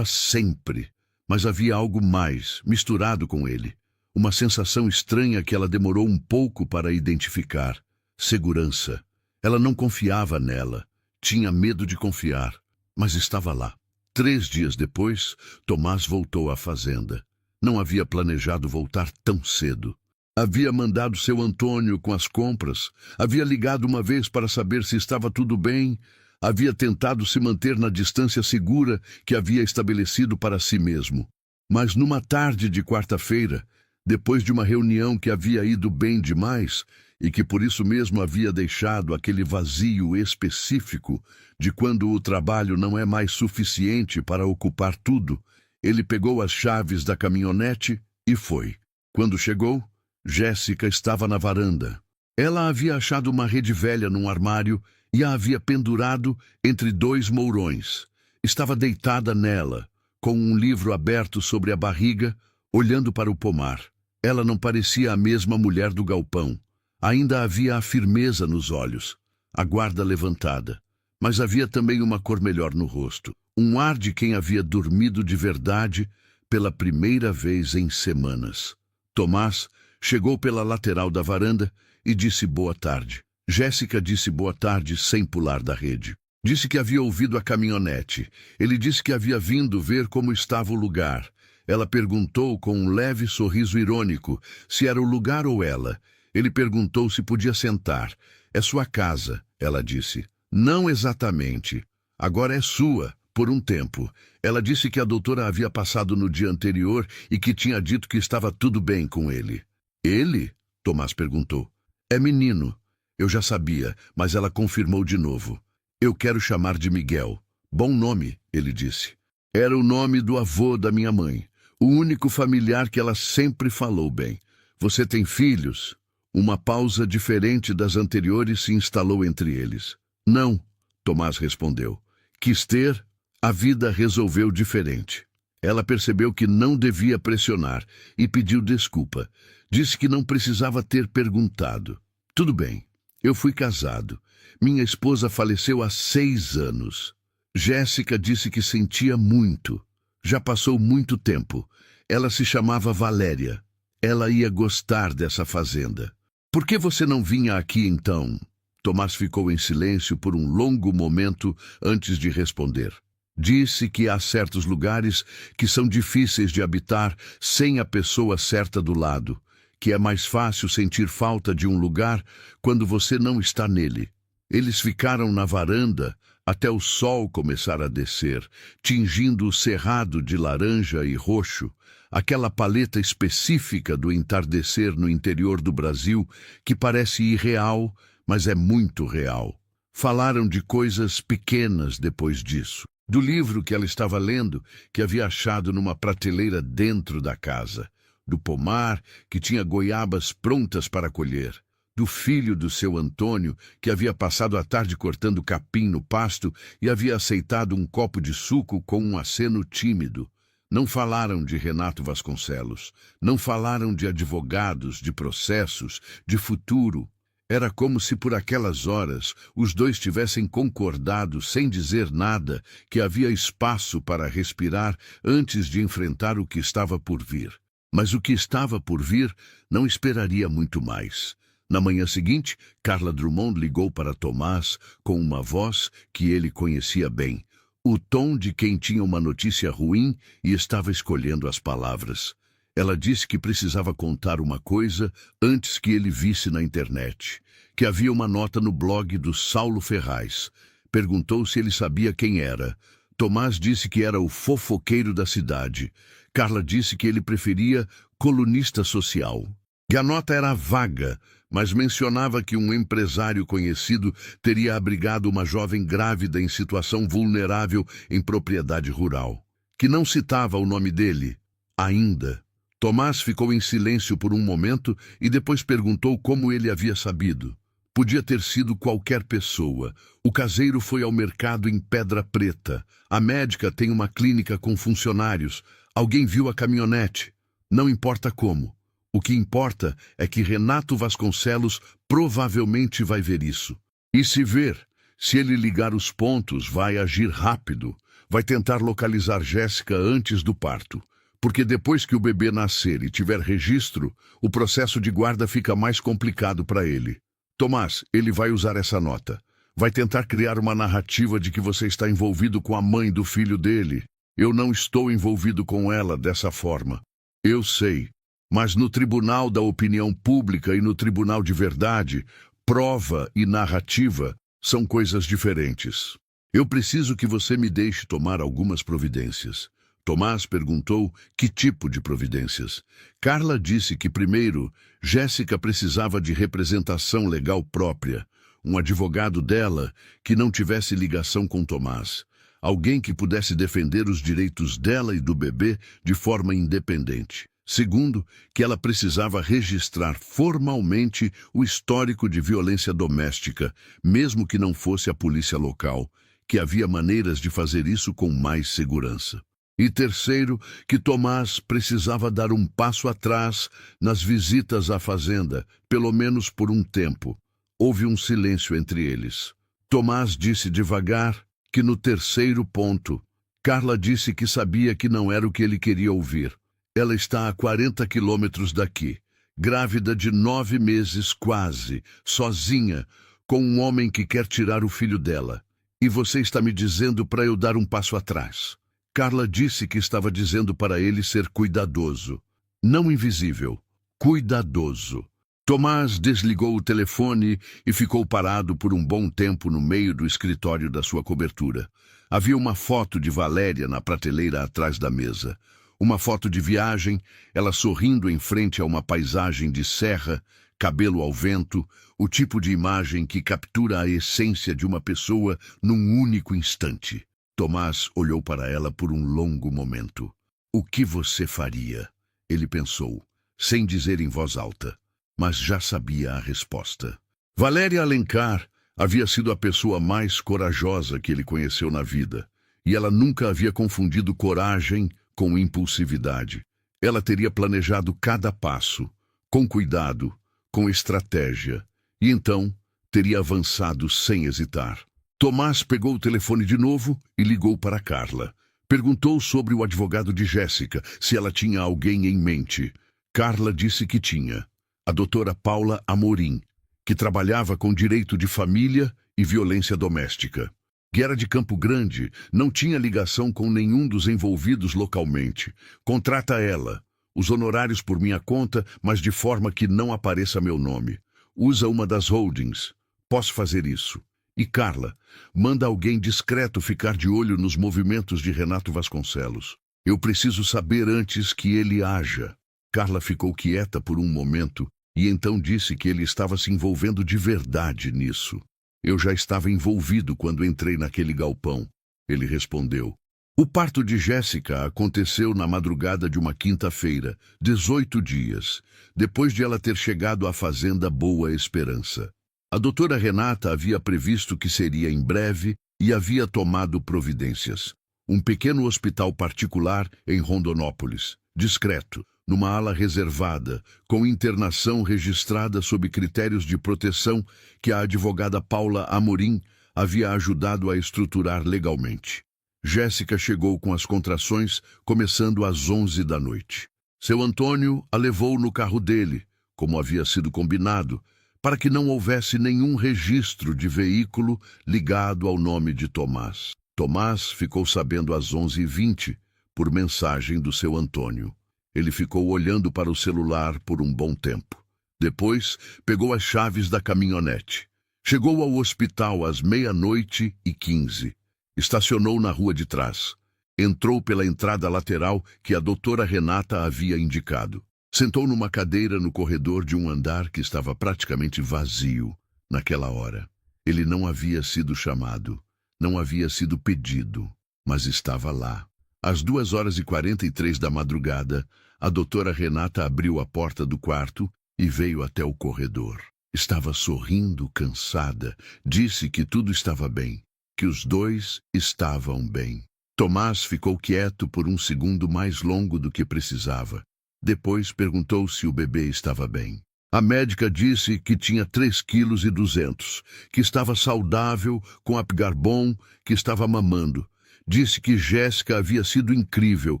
Speaker 3: sempre, mas havia algo mais, misturado com ele. Uma sensação estranha que ela demorou um pouco para identificar. Segurança. Ela não confiava nela, tinha medo de confiar, mas estava lá. 3 dias depois, Tomás voltou à fazenda. Não havia planejado voltar tão cedo. Havia mandado seu Antônio com as compras, havia ligado uma vez para saber se estava tudo bem, havia tentado se manter na distância segura que havia estabelecido para si mesmo. Mas numa tarde de quarta-feira, depois de uma reunião que havia ido bem demais e que por isso mesmo havia deixado aquele vazio específico de quando o trabalho não é mais suficiente para ocupar tudo, ele pegou as chaves da caminhonete e foi. Quando chegou, Jéssica estava na varanda. Ela havia achado uma rede velha num armário e a havia pendurado entre 2 mourões. Estava deitada nela, com um livro aberto sobre a barriga, olhando para o pomar. Ela não parecia a mesma mulher do galpão. Ainda havia a firmeza nos olhos, a guarda levantada, mas havia também uma cor melhor no rosto, um ar de quem havia dormido de verdade pela primeira vez em semanas. Tomás chegou pela lateral da varanda e disse boa tarde. Jéssica disse boa tarde sem pular da rede. Disse que havia ouvido a caminhonete. Ele disse que havia vindo ver como estava o lugar. Ela perguntou com um leve sorriso irônico se era o lugar ou ela. Ele perguntou se podia sentar. É sua casa, ela disse. Não exatamente. Agora é sua, por um tempo. Ela disse que a doutora havia passado no dia anterior e que tinha dito que estava tudo bem com ele. Ele? Tomás perguntou. É menino. Eu já sabia, mas ela confirmou de novo. Eu quero chamar de Miguel. Bom nome, ele disse. Era o nome do avô da minha mãe. O único familiar que ela sempre falou bem. Você tem filhos? Uma pausa diferente das anteriores se instalou entre eles. Não, Tomás respondeu. Quis ter, a vida resolveu diferente. Ela percebeu que não devia pressionar e pediu desculpa. Disse que não precisava ter perguntado. Tudo bem, eu fui casado. Minha esposa faleceu há 6 anos. Jéssica disse que sentia muito. Já passou muito tempo. Ela se chamava Valéria. Ela ia gostar dessa fazenda. Por que você não vinha aqui então? Tomás ficou em silêncio por um longo momento antes de responder. Disse que há certos lugares que são difíceis de habitar sem a pessoa certa do lado, que é mais fácil sentir falta de um lugar quando você não está nele. Eles ficaram na varanda até o sol começar a descer, tingindo o cerrado de laranja e roxo, aquela paleta específica do entardecer no interior do Brasil que parece irreal, mas é muito real. Falaram de coisas pequenas depois disso. Do livro que ela estava lendo, que havia achado numa prateleira dentro da casa. Do pomar, que tinha goiabas prontas para colher. Do filho do seu Antônio, que havia passado a tarde cortando capim no pasto e havia aceitado um copo de suco com um aceno tímido. Não falaram de Renato Vasconcelos. Não falaram de advogados, de processos, de futuro. Era como se por aquelas horas os dois tivessem concordado, sem dizer nada, que havia espaço para respirar antes de enfrentar o que estava por vir. Mas o que estava por vir não esperaria muito mais. Na manhã seguinte, Carla Drummond ligou para Tomás com uma voz que ele conhecia bem, o tom de quem tinha uma notícia ruim e estava escolhendo as palavras. Ela disse que precisava contar uma coisa antes que ele visse na internet, que havia uma nota no blog do Saulo Ferraz. Perguntou se ele sabia quem era. Tomás disse que era o fofoqueiro da cidade. Carla disse que ele preferia colunista social. E a nota era vaga, mas mencionava que um empresário conhecido teria abrigado uma jovem grávida em situação vulnerável em propriedade rural. Que não citava o nome dele, ainda. Tomás ficou em silêncio por um momento e depois perguntou como ele havia sabido. Podia ter sido qualquer pessoa. O caseiro foi ao mercado em Pedra Preta. A médica tem uma clínica com funcionários. Alguém viu a caminhonete. Não importa como. O que importa é que Renato Vasconcelos provavelmente vai ver isso. E se ver, se ele ligar os pontos, vai agir rápido. Vai tentar localizar Jéssica antes do parto. Porque depois que o bebê nascer e tiver registro, o processo de guarda fica mais complicado para ele. Tomás, ele vai usar essa nota. Vai tentar criar uma narrativa de que você está envolvido com a mãe do filho dele. Eu não estou envolvido com ela dessa forma. Eu sei. Mas no tribunal da opinião pública e no tribunal de verdade, prova e narrativa são coisas diferentes. Eu preciso que você me deixe tomar algumas providências. Tomás perguntou que tipo de providências. Carla disse que, primeiro, Jéssica precisava de representação legal própria, um advogado dela que não tivesse ligação com Tomás, alguém que pudesse defender os direitos dela e do bebê de forma independente. Segundo, que ela precisava registrar formalmente o histórico de violência doméstica, mesmo que não fosse a polícia local, que havia maneiras de fazer isso com mais segurança. E terceiro, que Tomás precisava dar um passo atrás nas visitas à fazenda, pelo menos por um tempo. Houve um silêncio entre eles. Tomás disse devagar que no terceiro ponto, Carla disse que sabia que não era o que ele queria ouvir. Ela está a 40 quilômetros daqui, grávida de 9 meses quase, sozinha, com um homem que quer tirar o filho dela. E você está me dizendo para eu dar um passo atrás. Carla disse que estava dizendo para ele ser cuidadoso. Não invisível, cuidadoso. Tomás desligou o telefone e ficou parado por um bom tempo no meio do escritório da sua cobertura. Havia uma foto de Valéria na prateleira atrás da mesa. Uma foto de viagem, ela sorrindo em frente a uma paisagem de serra, cabelo ao vento, o tipo de imagem que captura a essência de uma pessoa num único instante. Tomás olhou para ela por um longo momento. O que você faria? Ele pensou, sem dizer em voz alta, mas já sabia a resposta. Valéria Alencar havia sido a pessoa mais corajosa que ele conheceu na vida, e ela nunca havia confundido coragem com impulsividade. Ela teria planejado cada passo, com cuidado, com estratégia, e então teria avançado sem hesitar. Tomás pegou o telefone de novo e ligou para Carla. Perguntou sobre o advogado de Jéssica, se ela tinha alguém em mente. Carla disse que tinha. A doutora Paula Amorim, que trabalhava com direito de família e violência doméstica. Que era de Campo Grande, não tinha ligação com nenhum dos envolvidos localmente. Contrata ela. Os honorários por minha conta, mas de forma que não apareça meu nome. Usa uma das holdings. Posso fazer isso. E Carla, manda alguém discreto ficar de olho nos movimentos de Renato Vasconcelos. Eu preciso saber antes que ele haja. Carla ficou quieta por um momento e então disse que ele estava se envolvendo de verdade nisso. Eu já estava envolvido quando entrei naquele galpão. Ele respondeu. O parto de Jéssica aconteceu na madrugada de uma quinta-feira, 18 dias, depois de ela ter chegado à fazenda Boa Esperança. A doutora Renata havia previsto que seria em breve e havia tomado providências. Um pequeno hospital particular em Rondonópolis, discreto, numa ala reservada, com internação registrada sob critérios de proteção que a advogada Paula Amorim havia ajudado a estruturar legalmente. Jéssica chegou com as contrações começando às 11 da noite. Seu Antônio a levou no carro dele, como havia sido combinado, para que não houvesse nenhum registro de veículo ligado ao nome de Tomás. Tomás ficou sabendo às 11h20, por mensagem do seu Antônio. Ele ficou olhando para o celular por um bom tempo. Depois, pegou as chaves da caminhonete. Chegou ao hospital às 00h15. Estacionou na rua de trás. Entrou pela entrada lateral que a doutora Renata havia indicado. Sentou numa cadeira no corredor de um andar que estava praticamente vazio naquela hora. Ele não havia sido chamado, não havia sido pedido, mas estava lá. Às 2h43 da madrugada, a doutora Renata abriu a porta do quarto e veio até o corredor. Estava sorrindo, cansada. Disse que tudo estava bem, que os dois estavam bem. Tomás ficou quieto por um segundo mais longo do que precisava. Depois perguntou se o bebê estava bem. A médica disse que tinha 3,2 kg, que estava saudável, com apgar bom, que estava mamando. Disse que Jéssica havia sido incrível,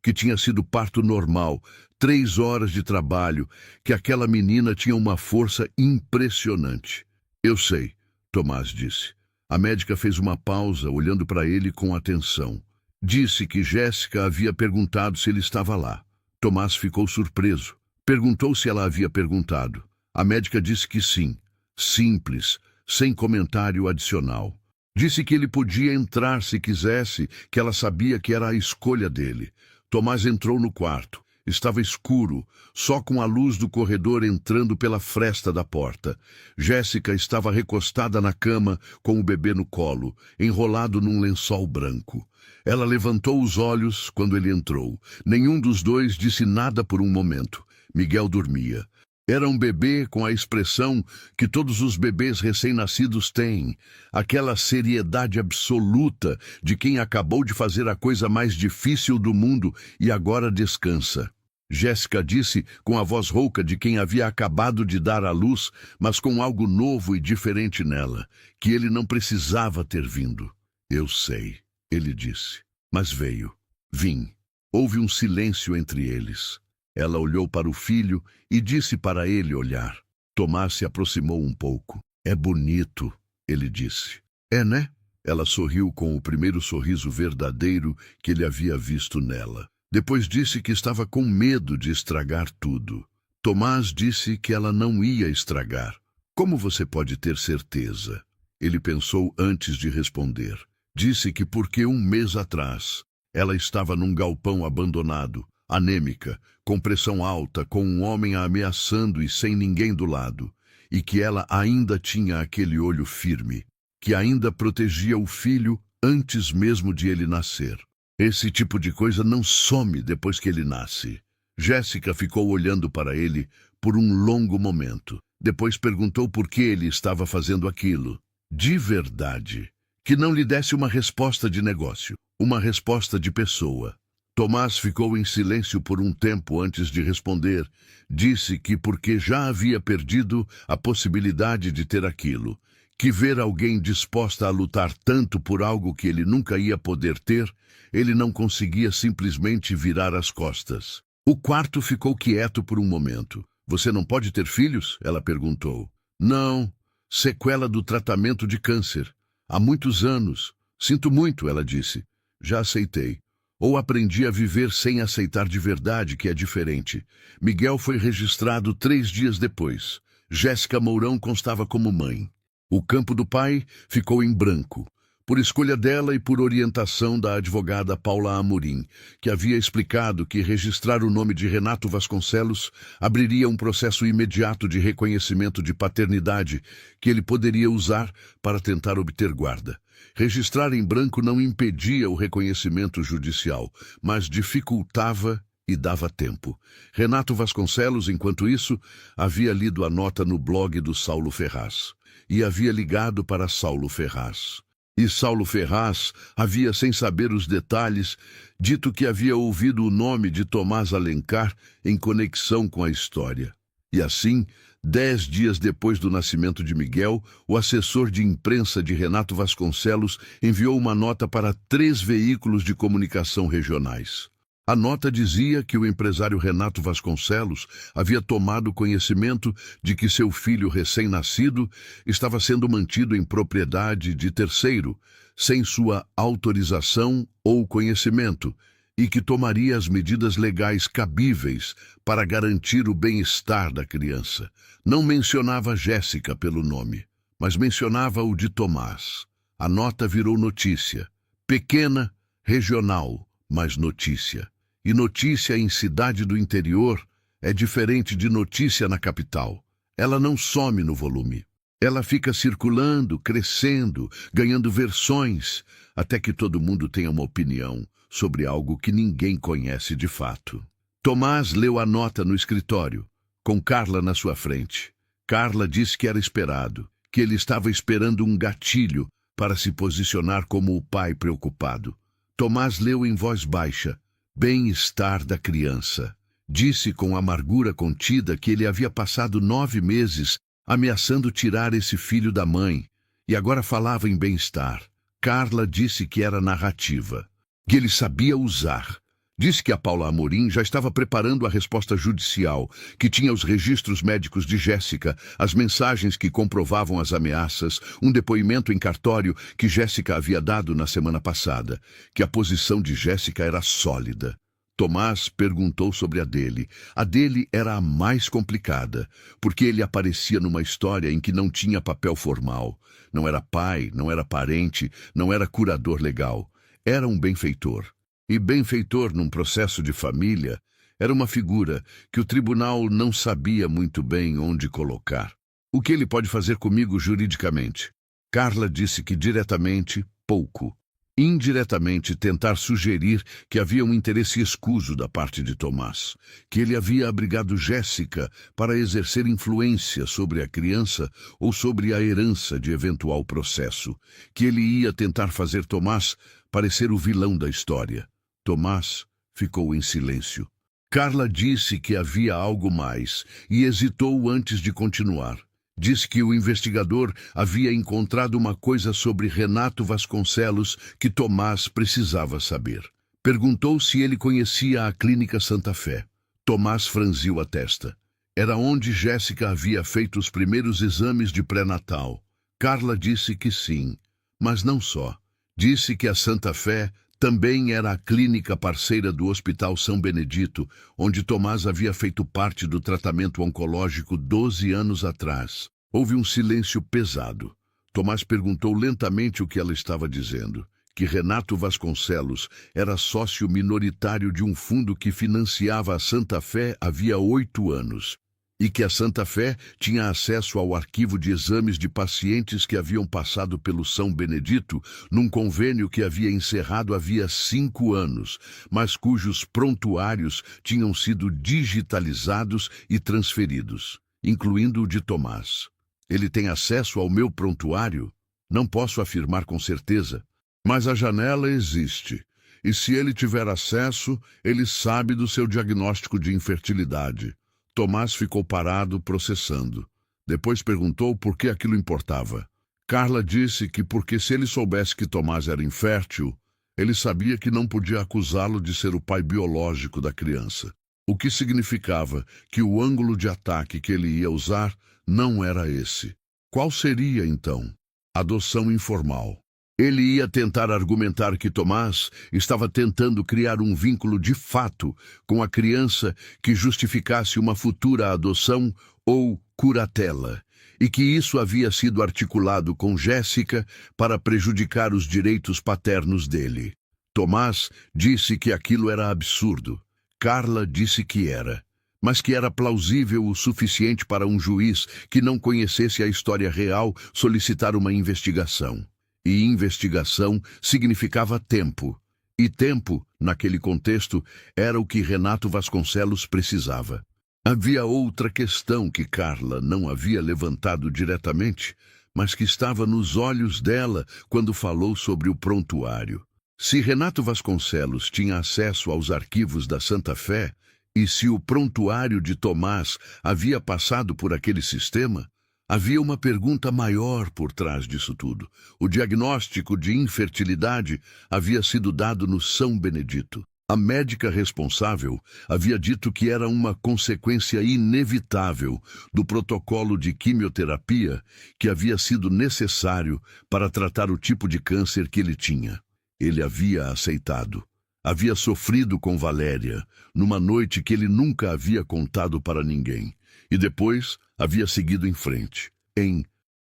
Speaker 3: que tinha sido parto normal, 3 horas de trabalho, que aquela menina tinha uma força impressionante. Eu sei, Tomás disse. A médica fez uma pausa, olhando para ele com atenção. Disse que Jéssica havia perguntado se ele estava lá. Tomás ficou surpreso. Perguntou se ela havia perguntado. A médica disse que sim. Simples, sem comentário adicional. Disse que ele podia entrar se quisesse, que ela sabia que era a escolha dele. Tomás entrou no quarto. Estava escuro, só com a luz do corredor entrando pela fresta da porta. Jéssica estava recostada na cama, com o bebê no colo, enrolado num lençol branco. Ela levantou os olhos quando ele entrou. Nenhum dos dois disse nada por um momento. Miguel dormia. Era um bebê com a expressão que todos os bebês recém-nascidos têm, aquela seriedade absoluta de quem acabou de fazer a coisa mais difícil do mundo e agora descansa. Jéssica disse com a voz rouca de quem havia acabado de dar à luz, mas com algo novo e diferente nela, que ele não precisava ter vindo. Eu sei, ele disse, mas veio. Vim. Houve um silêncio entre eles. Ela olhou para o filho e disse para ele olhar. Tomás se aproximou um pouco. É bonito, ele disse. É, né? Ela sorriu com o primeiro sorriso verdadeiro que ele havia visto nela. Depois disse que estava com medo de estragar tudo. Tomás disse que ela não ia estragar. Como você pode ter certeza? Ele pensou antes de responder. Disse que porque 1 mês atrás ela estava num galpão abandonado, anêmica, com pressão alta, com um homem a ameaçando e sem ninguém do lado, e que ela ainda tinha aquele olho firme, que ainda protegia o filho antes mesmo de ele nascer. Esse tipo de coisa não some depois que ele nasce. Jéssica ficou olhando para ele por um longo momento. Depois perguntou por que ele estava fazendo aquilo. De verdade. Que não lhe desse uma resposta de negócio, uma resposta de pessoa. Tomás ficou em silêncio por um tempo antes de responder. Disse que porque já havia perdido a possibilidade de ter aquilo, que ver alguém disposta a lutar tanto por algo que ele nunca ia poder ter, ele não conseguia simplesmente virar as costas. O quarto ficou quieto por um momento. Você não pode ter filhos? Ela perguntou. Não, sequela do tratamento de câncer. Há muitos anos. Sinto muito, ela disse. Já aceitei. Ou aprendi a viver sem aceitar de verdade, que é diferente. Miguel foi registrado 3 dias depois. Jéssica Mourão constava como mãe. O campo do pai ficou em branco, por escolha dela e por orientação da advogada Paula Amorim, que havia explicado que registrar o nome de Renato Vasconcelos abriria um processo imediato de reconhecimento de paternidade que ele poderia usar para tentar obter guarda. Registrar em branco não impedia o reconhecimento judicial, mas dificultava e dava tempo. Renato Vasconcelos, enquanto isso, havia lido a nota no blog do Saulo Ferraz e havia ligado para Saulo Ferraz. E Saulo Ferraz havia, sem saber os detalhes, dito que havia ouvido o nome de Tomás Alencar em conexão com a história. E assim, 10 dias depois do nascimento de Miguel, o assessor de imprensa de Renato Vasconcelos enviou uma nota para 3 veículos de comunicação regionais. A nota dizia que o empresário Renato Vasconcelos havia tomado conhecimento de que seu filho recém-nascido estava sendo mantido em propriedade de terceiro, sem sua autorização ou conhecimento, e que tomaria as medidas legais cabíveis para garantir o bem-estar da criança. Não mencionava Jéssica pelo nome, mas mencionava o de Tomás. A nota virou notícia. Pequena, regional, mas notícia. E notícia em cidade do interior é diferente de notícia na capital. Ela não some no volume. Ela fica circulando, crescendo, ganhando versões, até que todo mundo tenha uma opinião sobre algo que ninguém conhece de fato. Tomás leu a nota no escritório, com Carla na sua frente. Carla disse que era esperado, que ele estava esperando um gatilho para se posicionar como o pai preocupado. Tomás leu em voz baixa: bem-estar da criança. Disse com amargura contida que ele havia passado 9 meses ameaçando tirar esse filho da mãe, e agora falava em bem-estar. Carla disse que era narrativa, que ele sabia usar. Disse que a Paula Amorim já estava preparando a resposta judicial, que tinha os registros médicos de Jéssica, as mensagens que comprovavam as ameaças, um depoimento em cartório que Jéssica havia dado na semana passada, que a posição de Jéssica era sólida. Tomás perguntou sobre a dele. A dele era a mais complicada, porque ele aparecia numa história em que não tinha papel formal. Não era pai, não era parente, não era curador legal. Era um benfeitor. E benfeitor num processo de família era uma figura que o tribunal não sabia muito bem onde colocar. O que ele pode fazer comigo juridicamente? Carla disse que diretamente, pouco. Indiretamente, tentar sugerir que havia um interesse escuso da parte de Tomás, que ele havia abrigado Jéssica para exercer influência sobre a criança ou sobre a herança de eventual processo, que ele ia tentar fazer Tomás parecer o vilão da história. Tomás ficou em silêncio. Carla disse que havia algo mais e hesitou antes de continuar. Disse que o investigador havia encontrado uma coisa sobre Renato Vasconcelos que Tomás precisava saber. Perguntou se ele conhecia a Clínica Santa Fé. Tomás franziu a testa. Era onde Jéssica havia feito os primeiros exames de pré-natal. Carla disse que sim, mas não só. Disse que a Santa Fé também era a clínica parceira do Hospital São Benedito, onde Tomás havia feito parte do tratamento oncológico 12 anos atrás. Houve um silêncio pesado. Tomás perguntou lentamente o que ela estava dizendo, que Renato Vasconcelos era sócio minoritário de um fundo que financiava a Santa Fé havia 8 anos. E que a Santa Fé tinha acesso ao arquivo de exames de pacientes que haviam passado pelo São Benedito num convênio que havia encerrado havia 5 anos, mas cujos prontuários tinham sido digitalizados e transferidos, incluindo o de Tomás. Ele tem acesso ao meu prontuário? Não posso afirmar com certeza, mas a janela existe. E se ele tiver acesso, ele sabe do seu diagnóstico de infertilidade. Tomás ficou parado, processando. Depois perguntou por que aquilo importava. Carla disse que porque se ele soubesse que Tomás era infértil, ele sabia que não podia acusá-lo de ser o pai biológico da criança. O que significava que o ângulo de ataque que ele ia usar não era esse. Qual seria, então? Adoção informal. Ele ia tentar argumentar que Tomás estava tentando criar um vínculo de fato com a criança que justificasse uma futura adoção ou curatela, e que isso havia sido articulado com Jéssica para prejudicar os direitos paternos dele. Tomás disse que aquilo era absurdo. Carla disse que era, mas que era plausível o suficiente para um juiz que não conhecesse a história real solicitar uma investigação. E investigação significava tempo. E tempo, naquele contexto, era o que Renato Vasconcelos precisava. Havia outra questão que Carla não havia levantado diretamente, mas que estava nos olhos dela quando falou sobre o prontuário. Se Renato Vasconcelos tinha acesso aos arquivos da Santa Fé, e se o prontuário de Tomás havia passado por aquele sistema, havia uma pergunta maior por trás disso tudo. O diagnóstico de infertilidade havia sido dado no São Benedito. A médica responsável havia dito que era uma consequência inevitável do protocolo de quimioterapia que havia sido necessário para tratar o tipo de câncer que ele tinha. Ele havia aceitado. Havia sofrido com Valéria, numa noite que ele nunca havia contado para ninguém. E depois havia seguido em frente.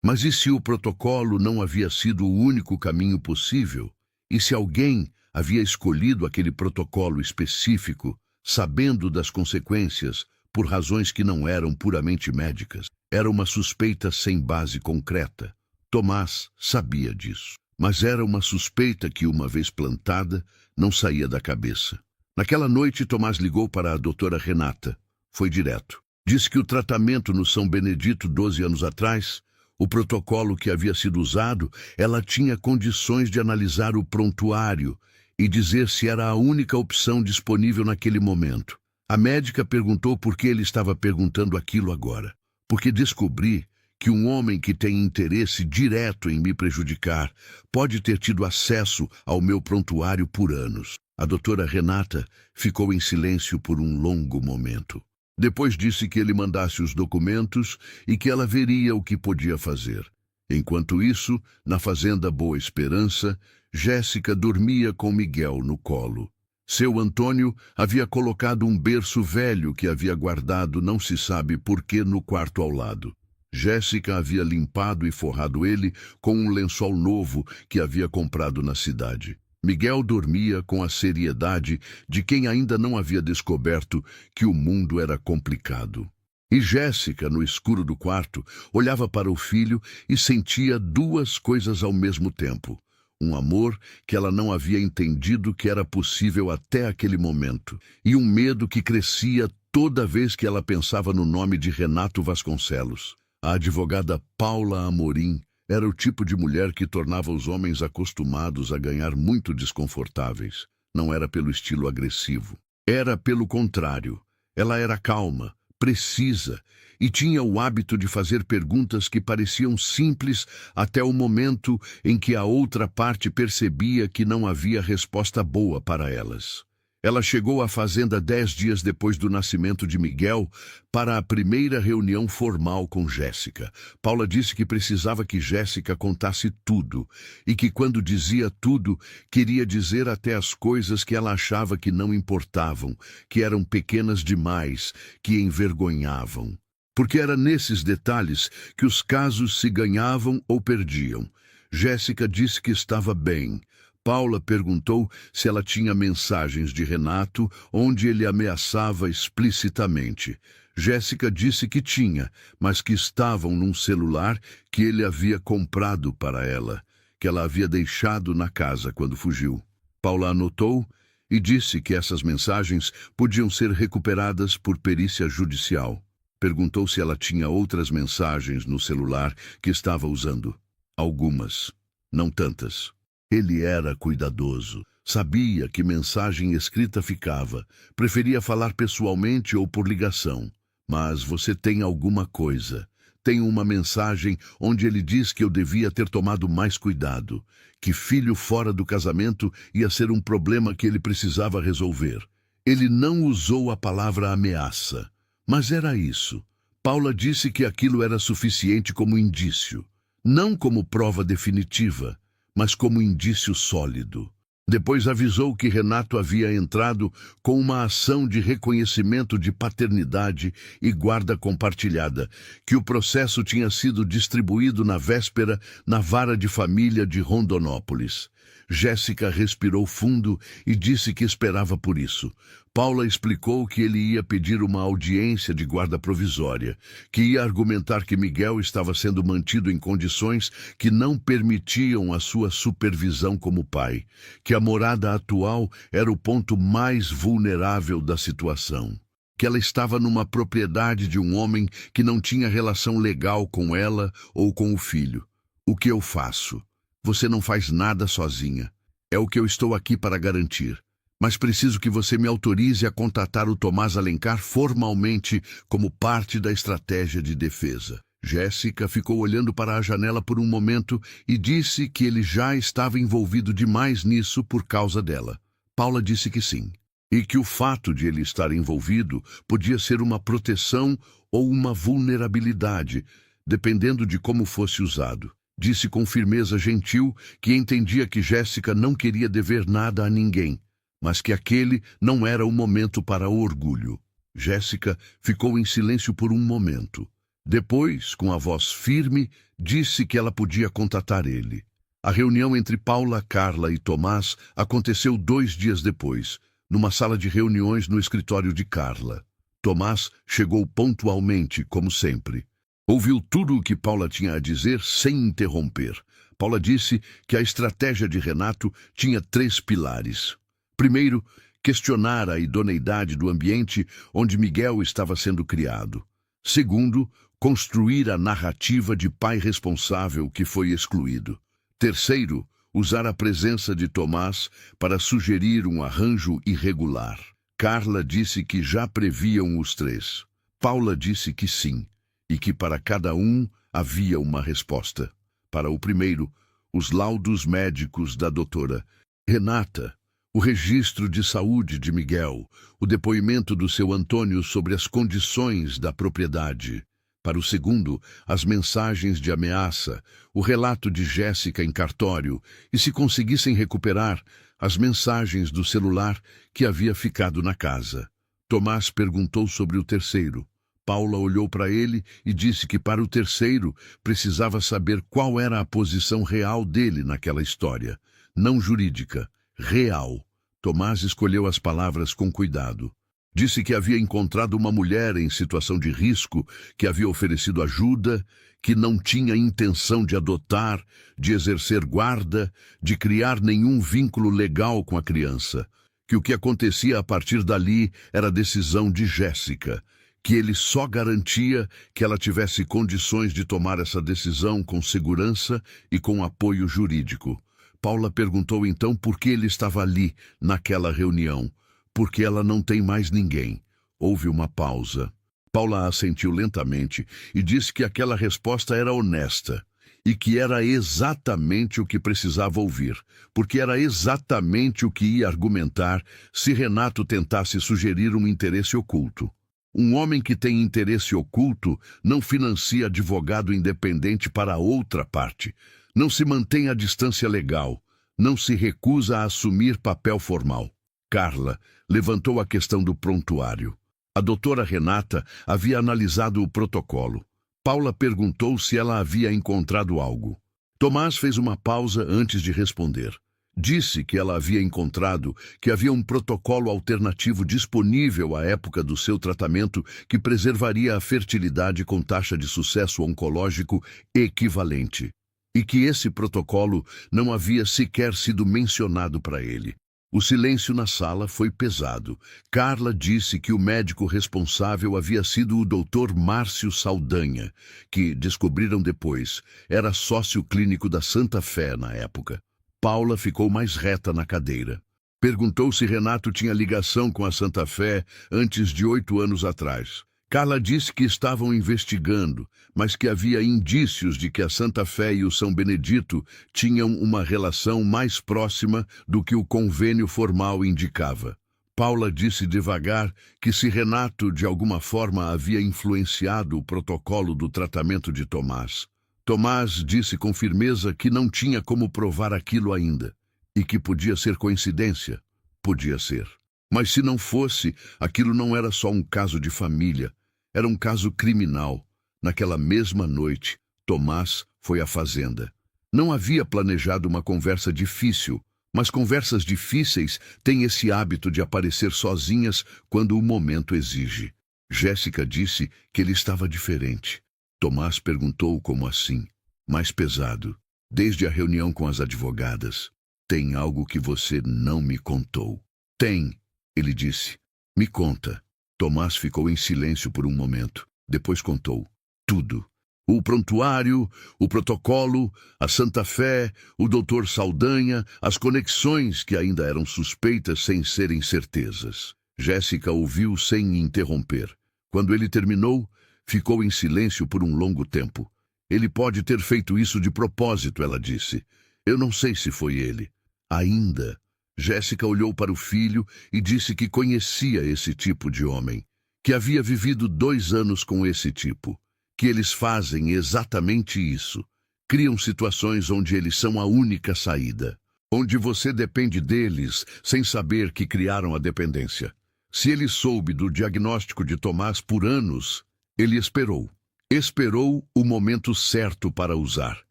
Speaker 3: Mas e se o protocolo não havia sido o único caminho possível? E se alguém havia escolhido aquele protocolo específico, sabendo das consequências, por razões que não eram puramente médicas? Era uma suspeita sem base concreta. Tomás sabia disso. Mas era uma suspeita que, uma vez plantada, não saía da cabeça. Naquela noite, Tomás ligou para a doutora Renata. Foi direto. Disse que o tratamento no São Benedito 12 anos atrás, o protocolo que havia sido usado, ela tinha condições de analisar o prontuário e dizer se era a única opção disponível naquele momento. A médica perguntou por que ele estava perguntando aquilo agora. Porque descobri que um homem que tem interesse direto em me prejudicar pode ter tido acesso ao meu prontuário por anos. A doutora Renata ficou em silêncio por um longo momento. Depois disse que ele mandasse os documentos e que ela veria o que podia fazer. Enquanto isso, na fazenda Boa Esperança, Jéssica dormia com Miguel no colo. Seu Antônio havia colocado um berço velho que havia guardado não se sabe por que no quarto ao lado. Jéssica havia limpado e forrado ele com um lençol novo que havia comprado na cidade. Miguel dormia com a seriedade de quem ainda não havia descoberto que o mundo era complicado. E Jéssica, no escuro do quarto, olhava para o filho e sentia duas coisas ao mesmo tempo. Um amor que ela não havia entendido que era possível até aquele momento, e um medo que crescia toda vez que ela pensava no nome de Renato Vasconcelos. A advogada Paula Amorim era o tipo de mulher que tornava os homens acostumados a ganhar muito desconfortáveis. Não era pelo estilo agressivo. Era pelo contrário. Ela era calma, precisa e tinha o hábito de fazer perguntas que pareciam simples até o momento em que a outra parte percebia que não havia resposta boa para elas. Ela chegou à fazenda 10 dias depois do nascimento de Miguel para a primeira reunião formal com Jéssica. Paula disse que precisava que Jéssica contasse tudo e que quando dizia tudo, queria dizer até as coisas que ela achava que não importavam, que eram pequenas demais, que envergonhavam. Porque era nesses detalhes que os casos se ganhavam ou perdiam. Jéssica disse que estava bem. Paula perguntou se ela tinha mensagens de Renato onde ele ameaçava explicitamente. Jéssica disse que tinha, mas que estavam num celular que ele havia comprado para ela, que ela havia deixado na casa quando fugiu. Paula anotou e disse que essas mensagens podiam ser recuperadas por perícia judicial. Perguntou se ela tinha outras mensagens no celular que estava usando. Algumas, não tantas. Ele era cuidadoso. Sabia que mensagem escrita ficava. Preferia falar pessoalmente ou por ligação. Mas você tem alguma coisa. Tem uma mensagem onde ele diz que eu devia ter tomado mais cuidado. Que filho fora do casamento ia ser um problema que ele precisava resolver. Ele não usou a palavra ameaça. Mas era isso. Paula disse que aquilo era suficiente como indício. Não como prova definitiva, mas como indício sólido. Depois avisou que Renato havia entrado com uma ação de reconhecimento de paternidade e guarda compartilhada, que o processo tinha sido distribuído na véspera na vara de família de Rondonópolis. Jéssica respirou fundo e disse que esperava por isso. Paula explicou que ele ia pedir uma audiência de guarda provisória, que ia argumentar que Miguel estava sendo mantido em condições que não permitiam a sua supervisão como pai, que a morada atual era o ponto mais vulnerável da situação, que ela estava numa propriedade de um homem que não tinha relação legal com ela ou com o filho. O que eu faço? Você não faz nada sozinha. É o que eu estou aqui para garantir. Mas preciso que você me autorize a contatar o Tomás Alencar formalmente como parte da estratégia de defesa. Jéssica ficou olhando para a janela por um momento e disse que ele já estava envolvido demais nisso por causa dela. Paula disse que sim, e que o fato de ele estar envolvido podia ser uma proteção ou uma vulnerabilidade, dependendo de como fosse usado. Disse com firmeza gentil que entendia que Jéssica não queria dever nada a ninguém, mas que aquele não era o momento para o orgulho. Jéssica ficou em silêncio por um momento. Depois, com a voz firme, disse que ela podia contatar ele. A reunião entre Paula, Carla e Tomás aconteceu 2 dias depois, numa sala de reuniões no escritório de Carla. Tomás chegou pontualmente, como sempre. Ouviu tudo o que Paula tinha a dizer sem interromper. Paula disse que a estratégia de Renato tinha 3 pilares. Primeiro, questionar a idoneidade do ambiente onde Miguel estava sendo criado. Segundo, construir a narrativa de pai responsável que foi excluído. Terceiro, usar a presença de Tomás para sugerir um arranjo irregular. Carla disse que já previam os 3. Paula disse que sim, e que para cada um havia uma resposta. Para o primeiro, os laudos médicos da doutora Renata, o registro de saúde de Miguel, o depoimento do seu Antônio sobre as condições da propriedade. Para o segundo, as mensagens de ameaça, o relato de Jéssica em cartório e, se conseguissem recuperar, as mensagens do celular que havia ficado na casa. Tomás perguntou sobre o terceiro. Paula olhou para ele e disse que para o terceiro precisava saber qual era a posição real dele naquela história. Não jurídica, real. Tomás escolheu as palavras com cuidado. Disse que havia encontrado uma mulher em situação de risco, que havia oferecido ajuda, que não tinha intenção de adotar, de exercer guarda, de criar nenhum vínculo legal com a criança, que o que acontecia a partir dali era decisão de Jéssica, que ele só garantia que ela tivesse condições de tomar essa decisão com segurança e com apoio jurídico. Paula perguntou então por que ele estava ali, naquela reunião. Porque ela não tem mais ninguém. Houve uma pausa. Paula assentiu lentamente e disse que aquela resposta era honesta e que era exatamente o que precisava ouvir, porque era exatamente o que ia argumentar se Renato tentasse sugerir um interesse oculto. Um homem que tem interesse oculto não financia advogado independente para a outra parte, não se mantém à distância legal, não se recusa a assumir papel formal. Carla levantou a questão do prontuário. A doutora Renata havia analisado o protocolo. Paula perguntou se ela havia encontrado algo. Tomás fez uma pausa antes de responder. Disse que ela havia encontrado que havia um protocolo alternativo disponível à época do seu tratamento que preservaria a fertilidade com taxa de sucesso oncológico equivalente. E que esse protocolo não havia sequer sido mencionado para ele. O silêncio na sala foi pesado. Carla disse que o médico responsável havia sido o Dr. Márcio Saldanha, que, descobriram depois, era sócio clínico da Santa Fé na época. Paula ficou mais reta na cadeira. Perguntou se Renato tinha ligação com a Santa Fé antes de 8 anos atrás. Carla disse que estavam investigando, mas que havia indícios de que a Santa Fé e o São Benedito tinham uma relação mais próxima do que o convênio formal indicava. Paula disse devagar que se Renato de alguma forma havia influenciado o protocolo do tratamento de Tomás. Tomás disse com firmeza que não tinha como provar aquilo ainda, e que podia ser coincidência. Podia ser. Mas se não fosse, aquilo não era só um caso de família. Era um caso criminal. Naquela mesma noite, Tomás foi à fazenda. Não havia planejado uma conversa difícil, mas conversas difíceis têm esse hábito de aparecer sozinhas quando o momento exige. Jéssica disse que ele estava diferente. Tomás perguntou como assim, mais pesado, desde a reunião com as advogadas. Tem algo que você não me contou. Tem, ele disse. Me conta. Tomás ficou em silêncio por um momento. Depois contou. Tudo. O prontuário, o protocolo, a Santa Fé, o doutor Saldanha, as conexões que ainda eram suspeitas sem serem certezas. Jéssica ouviu sem interromper. Quando ele terminou, ficou em silêncio por um longo tempo. Ele pode ter feito isso de propósito, ela disse. Eu não sei se foi ele. Ainda. Jéssica olhou para o filho e disse que conhecia esse tipo de homem, que havia vivido 2 anos com esse tipo, que eles fazem exatamente isso. Criam situações onde eles são a única saída, onde você depende deles sem saber que criaram a dependência. Se ele soube do diagnóstico de Tomás por anos, ele esperou. Esperou o momento certo para usar.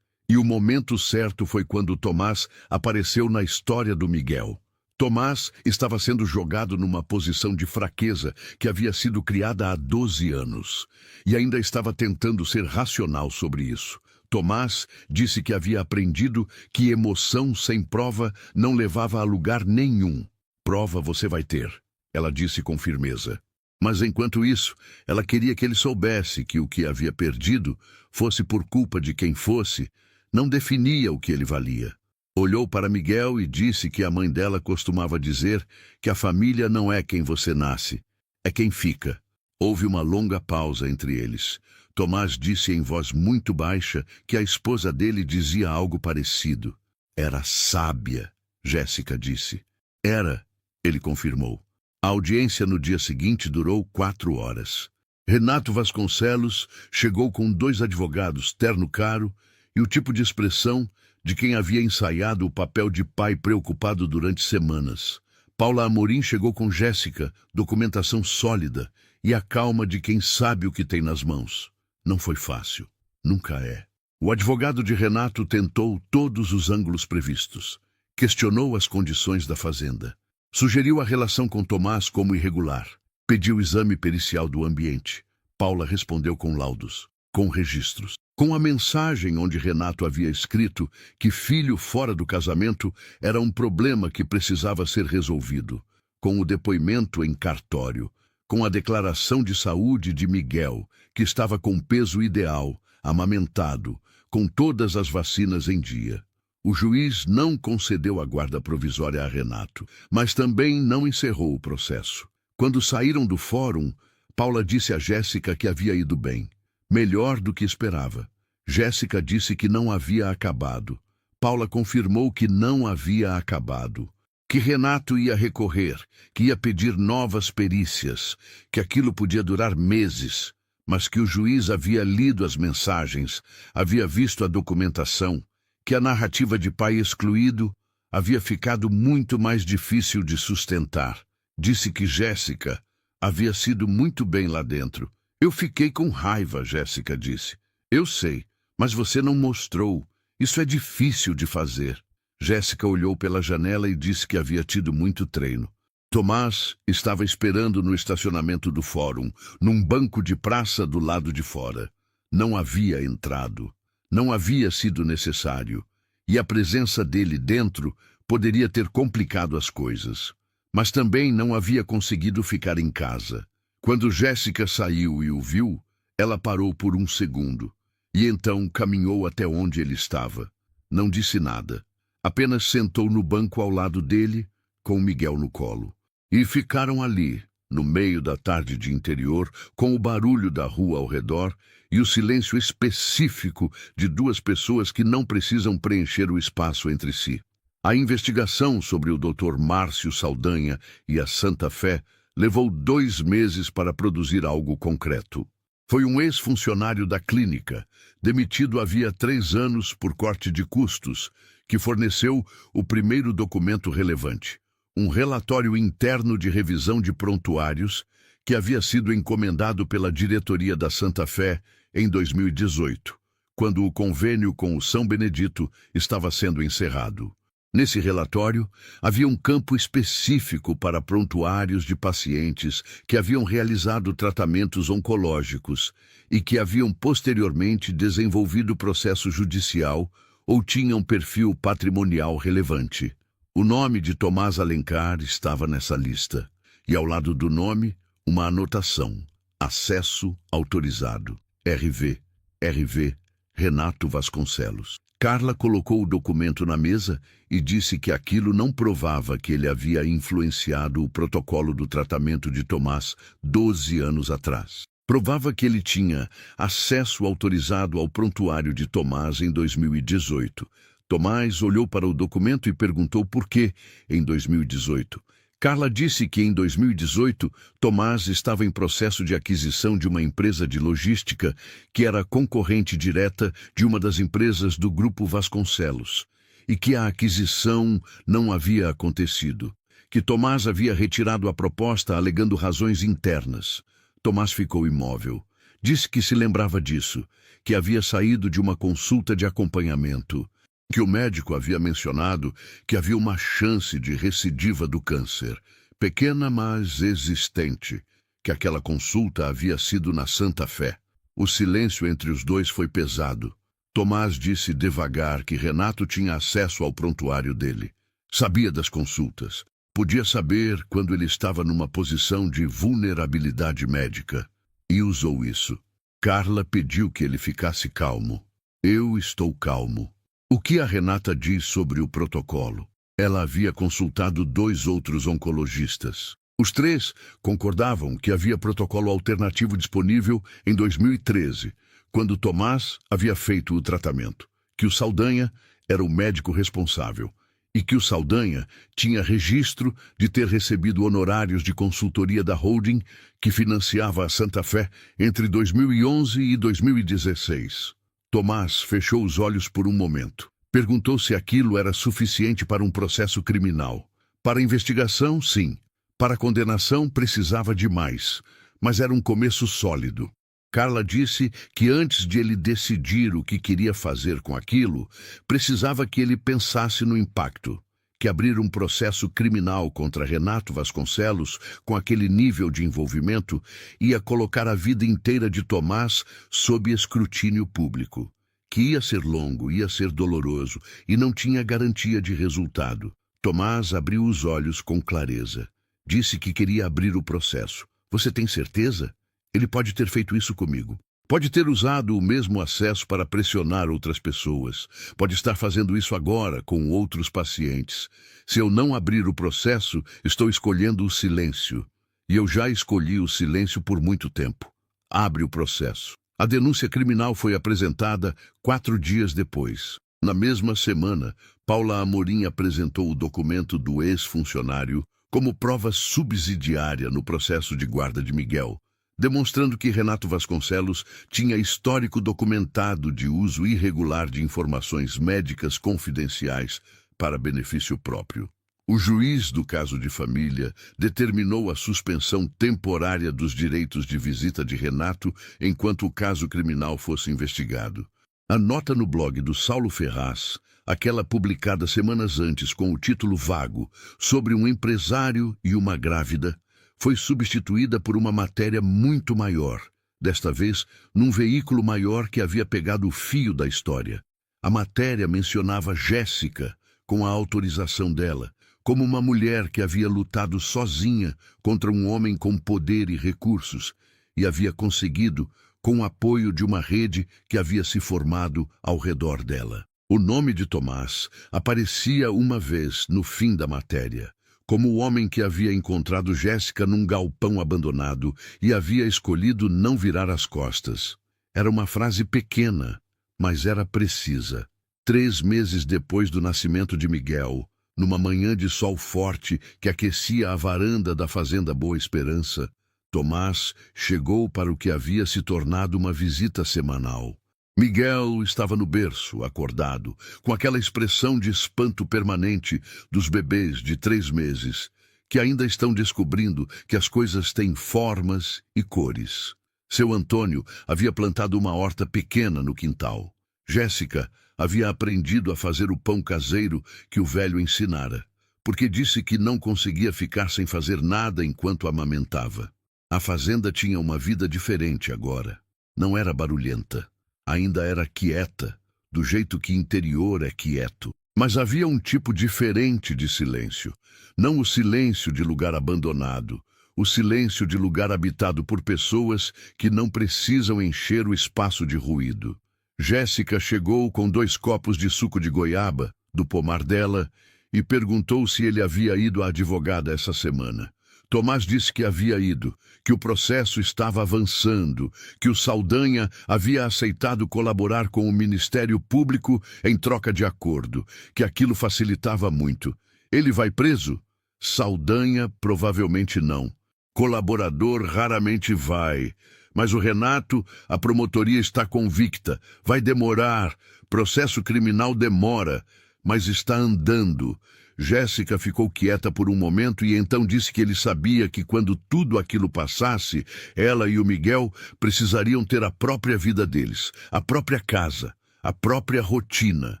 Speaker 3: E o momento certo foi quando Tomás apareceu na história do Miguel. Tomás estava sendo jogado numa posição de fraqueza que havia sido criada há 12 anos. E ainda estava tentando ser racional sobre isso. Tomás disse que havia aprendido que emoção sem prova não levava a lugar nenhum. Prova você vai ter, ela disse com firmeza. Mas enquanto isso, ela queria que ele soubesse que o que havia perdido, fosse por culpa de quem fosse, não definia o que ele valia. Olhou para Miguel e disse que a mãe dela costumava dizer que a família não é quem você nasce, é quem fica. Houve uma longa pausa entre eles. Tomás disse em voz muito baixa que a esposa dele dizia algo parecido. Era sábia, Jéssica disse. Era, ele confirmou. A audiência no dia seguinte durou 4 horas. Renato Vasconcelos chegou com 2 advogados, terno caro, e o tipo de expressão de quem havia ensaiado o papel de pai preocupado durante semanas. Paula Amorim chegou com Jéssica, documentação sólida, e a calma de quem sabe o que tem nas mãos. Não foi fácil. Nunca é. O advogado de Renato tentou todos os ângulos previstos. Questionou as condições da fazenda. Sugeriu a relação com Tomás como irregular. Pediu o exame pericial do ambiente. Paula respondeu com laudos, com registros, com a mensagem onde Renato havia escrito que filho fora do casamento era um problema que precisava ser resolvido, com o depoimento em cartório, com a declaração de saúde de Miguel, que estava com peso ideal, amamentado, com todas as vacinas em dia. O juiz não concedeu a guarda provisória a Renato, mas também não encerrou o processo. Quando saíram do fórum, Paula disse a Jéssica que havia ido bem, melhor do que esperava. Jéssica disse que não havia acabado. Paula confirmou que não havia acabado, que Renato ia recorrer, que ia pedir novas perícias, que aquilo podia durar meses, mas que o juiz havia lido as mensagens, havia visto a documentação, que a narrativa de pai excluído havia ficado muito mais difícil de sustentar. Disse que Jéssica havia sido muito bem lá dentro. Eu fiquei com raiva, Jéssica disse. Eu sei, mas você não mostrou. Isso é difícil de fazer. Jéssica olhou pela janela e disse que havia tido muito treino. Tomás estava esperando no estacionamento do fórum, num banco de praça do lado de fora. Não havia entrado. Não havia sido necessário. E a presença dele dentro poderia ter complicado as coisas. Mas também não havia conseguido ficar em casa. Quando Jéssica saiu e o viu, ela parou por um segundo. E então caminhou até onde ele estava. Não disse nada. Apenas sentou no banco ao lado dele, com Miguel no colo. E ficaram ali, no meio da tarde de interior, com o barulho da rua ao redor e o silêncio específico de 2 pessoas que não precisam preencher o espaço entre si. A investigação sobre o Dr. Márcio Saldanha e a Santa Fé levou 2 meses para produzir algo concreto. Foi um ex-funcionário da clínica, demitido havia 3 anos por corte de custos, que forneceu o primeiro documento relevante, um relatório interno de revisão de prontuários que havia sido encomendado pela diretoria da Santa Fé em 2018, quando o convênio com o São Benedito estava sendo encerrado. Nesse relatório, havia um campo específico para prontuários de pacientes que haviam realizado tratamentos oncológicos e que haviam posteriormente desenvolvido processo judicial ou tinham perfil patrimonial relevante. O nome de Tomás Alencar estava nessa lista, e ao lado do nome, uma anotação: acesso autorizado, RV. RV, Renato Vasconcelos. Carla colocou o documento na mesa e disse que aquilo não provava que ele havia influenciado o protocolo do tratamento de Tomás 12 anos atrás. Provava que ele tinha acesso autorizado ao prontuário de Tomás em 2018. Tomás olhou para o documento e perguntou por que em 2018. Carla disse que em 2018, Tomás estava em processo de aquisição de uma empresa de logística que era concorrente direta de uma das empresas do Grupo Vasconcelos, e que a aquisição não havia acontecido, que Tomás havia retirado a proposta alegando razões internas. Tomás ficou imóvel. Disse que se lembrava disso, que havia saído de uma consulta de acompanhamento, que o médico havia mencionado que havia uma chance de recidiva do câncer, pequena mas existente, que aquela consulta havia sido na Santa Fé. O silêncio entre os dois foi pesado. Tomás disse devagar que Renato tinha acesso ao prontuário dele. Sabia das consultas. Podia saber quando ele estava numa posição de vulnerabilidade médica. E usou isso. Carla pediu que ele ficasse calmo. Eu estou calmo. O que a Renata diz sobre o protocolo? Ela havia consultado 2 outros oncologistas. Os 3 concordavam que havia protocolo alternativo disponível em 2013, quando Tomás havia feito o tratamento, que o Saldanha era o médico responsável e que o Saldanha tinha registro de ter recebido honorários de consultoria da holding que financiava a Santa Fé entre 2011 e 2016. Tomás fechou os olhos por um momento. Perguntou se aquilo era suficiente para um processo criminal. Para investigação, sim. Para condenação, precisava de mais. Mas era um começo sólido. Carla disse que antes de ele decidir o que queria fazer com aquilo, precisava que ele pensasse no impacto. Que abrir um processo criminal contra Renato Vasconcelos, com aquele nível de envolvimento, ia colocar a vida inteira de Tomás sob escrutínio público. Que ia ser longo, ia ser doloroso e não tinha garantia de resultado. Tomás abriu os olhos com clareza. Disse que queria abrir o processo. Você tem certeza? Ele pode ter feito isso comigo. Pode ter usado o mesmo acesso para pressionar outras pessoas. Pode estar fazendo isso agora com outros pacientes. Se eu não abrir o processo, estou escolhendo o silêncio. E eu já escolhi o silêncio por muito tempo. Abre o processo. A denúncia criminal foi apresentada 4 dias depois. Na mesma semana, Paula Amorim apresentou o documento do ex-funcionário como prova subsidiária no processo de guarda de Miguel, demonstrando que Renato Vasconcelos tinha histórico documentado de uso irregular de informações médicas confidenciais para benefício próprio. O juiz do caso de família determinou a suspensão temporária dos direitos de visita de Renato enquanto o caso criminal fosse investigado. A nota no blog do Saulo Ferraz, aquela publicada semanas antes com o título vago sobre um empresário e uma grávida, foi substituída por uma matéria muito maior, desta vez num veículo maior que havia pegado o fio da história. A matéria mencionava Jéssica, com a autorização dela, como uma mulher que havia lutado sozinha contra um homem com poder e recursos e havia conseguido com o apoio de uma rede que havia se formado ao redor dela. O nome de Tomás aparecia uma vez no fim da matéria, como o homem que havia encontrado Jéssica num galpão abandonado e havia escolhido não virar as costas. Era uma frase pequena, mas era precisa. 3 meses depois do nascimento de Miguel, numa manhã de sol forte que aquecia a varanda da Fazenda Boa Esperança, Tomás chegou para o que havia se tornado uma visita semanal. Miguel estava no berço, acordado, com aquela expressão de espanto permanente dos bebês de 3 meses, que ainda estão descobrindo que as coisas têm formas e cores. Seu Antônio havia plantado uma horta pequena no quintal. Jéssica havia aprendido a fazer o pão caseiro que o velho ensinara, porque disse que não conseguia ficar sem fazer nada enquanto amamentava. A fazenda tinha uma vida diferente agora. Não era barulhenta. Ainda era quieta, do jeito que interior é quieto. Mas havia um tipo diferente de silêncio. Não o silêncio de lugar abandonado, o silêncio de lugar habitado por pessoas que não precisam encher o espaço de ruído. Jéssica chegou com 2 copos de suco de goiaba, do pomar dela, e perguntou se ele havia ido à advogada essa semana. Tomás disse que havia ido, que o processo estava avançando, que o Saldanha havia aceitado colaborar com o Ministério Público em troca de acordo, que aquilo facilitava muito. Ele vai preso? Saldanha, provavelmente não. Colaborador raramente vai. Mas o Renato, a promotoria está convicta. Vai demorar. Processo criminal demora, mas está andando. Jéssica ficou quieta por um momento e então disse que ele sabia que quando tudo aquilo passasse, ela e o Miguel precisariam ter a própria vida deles, a própria casa, a própria rotina.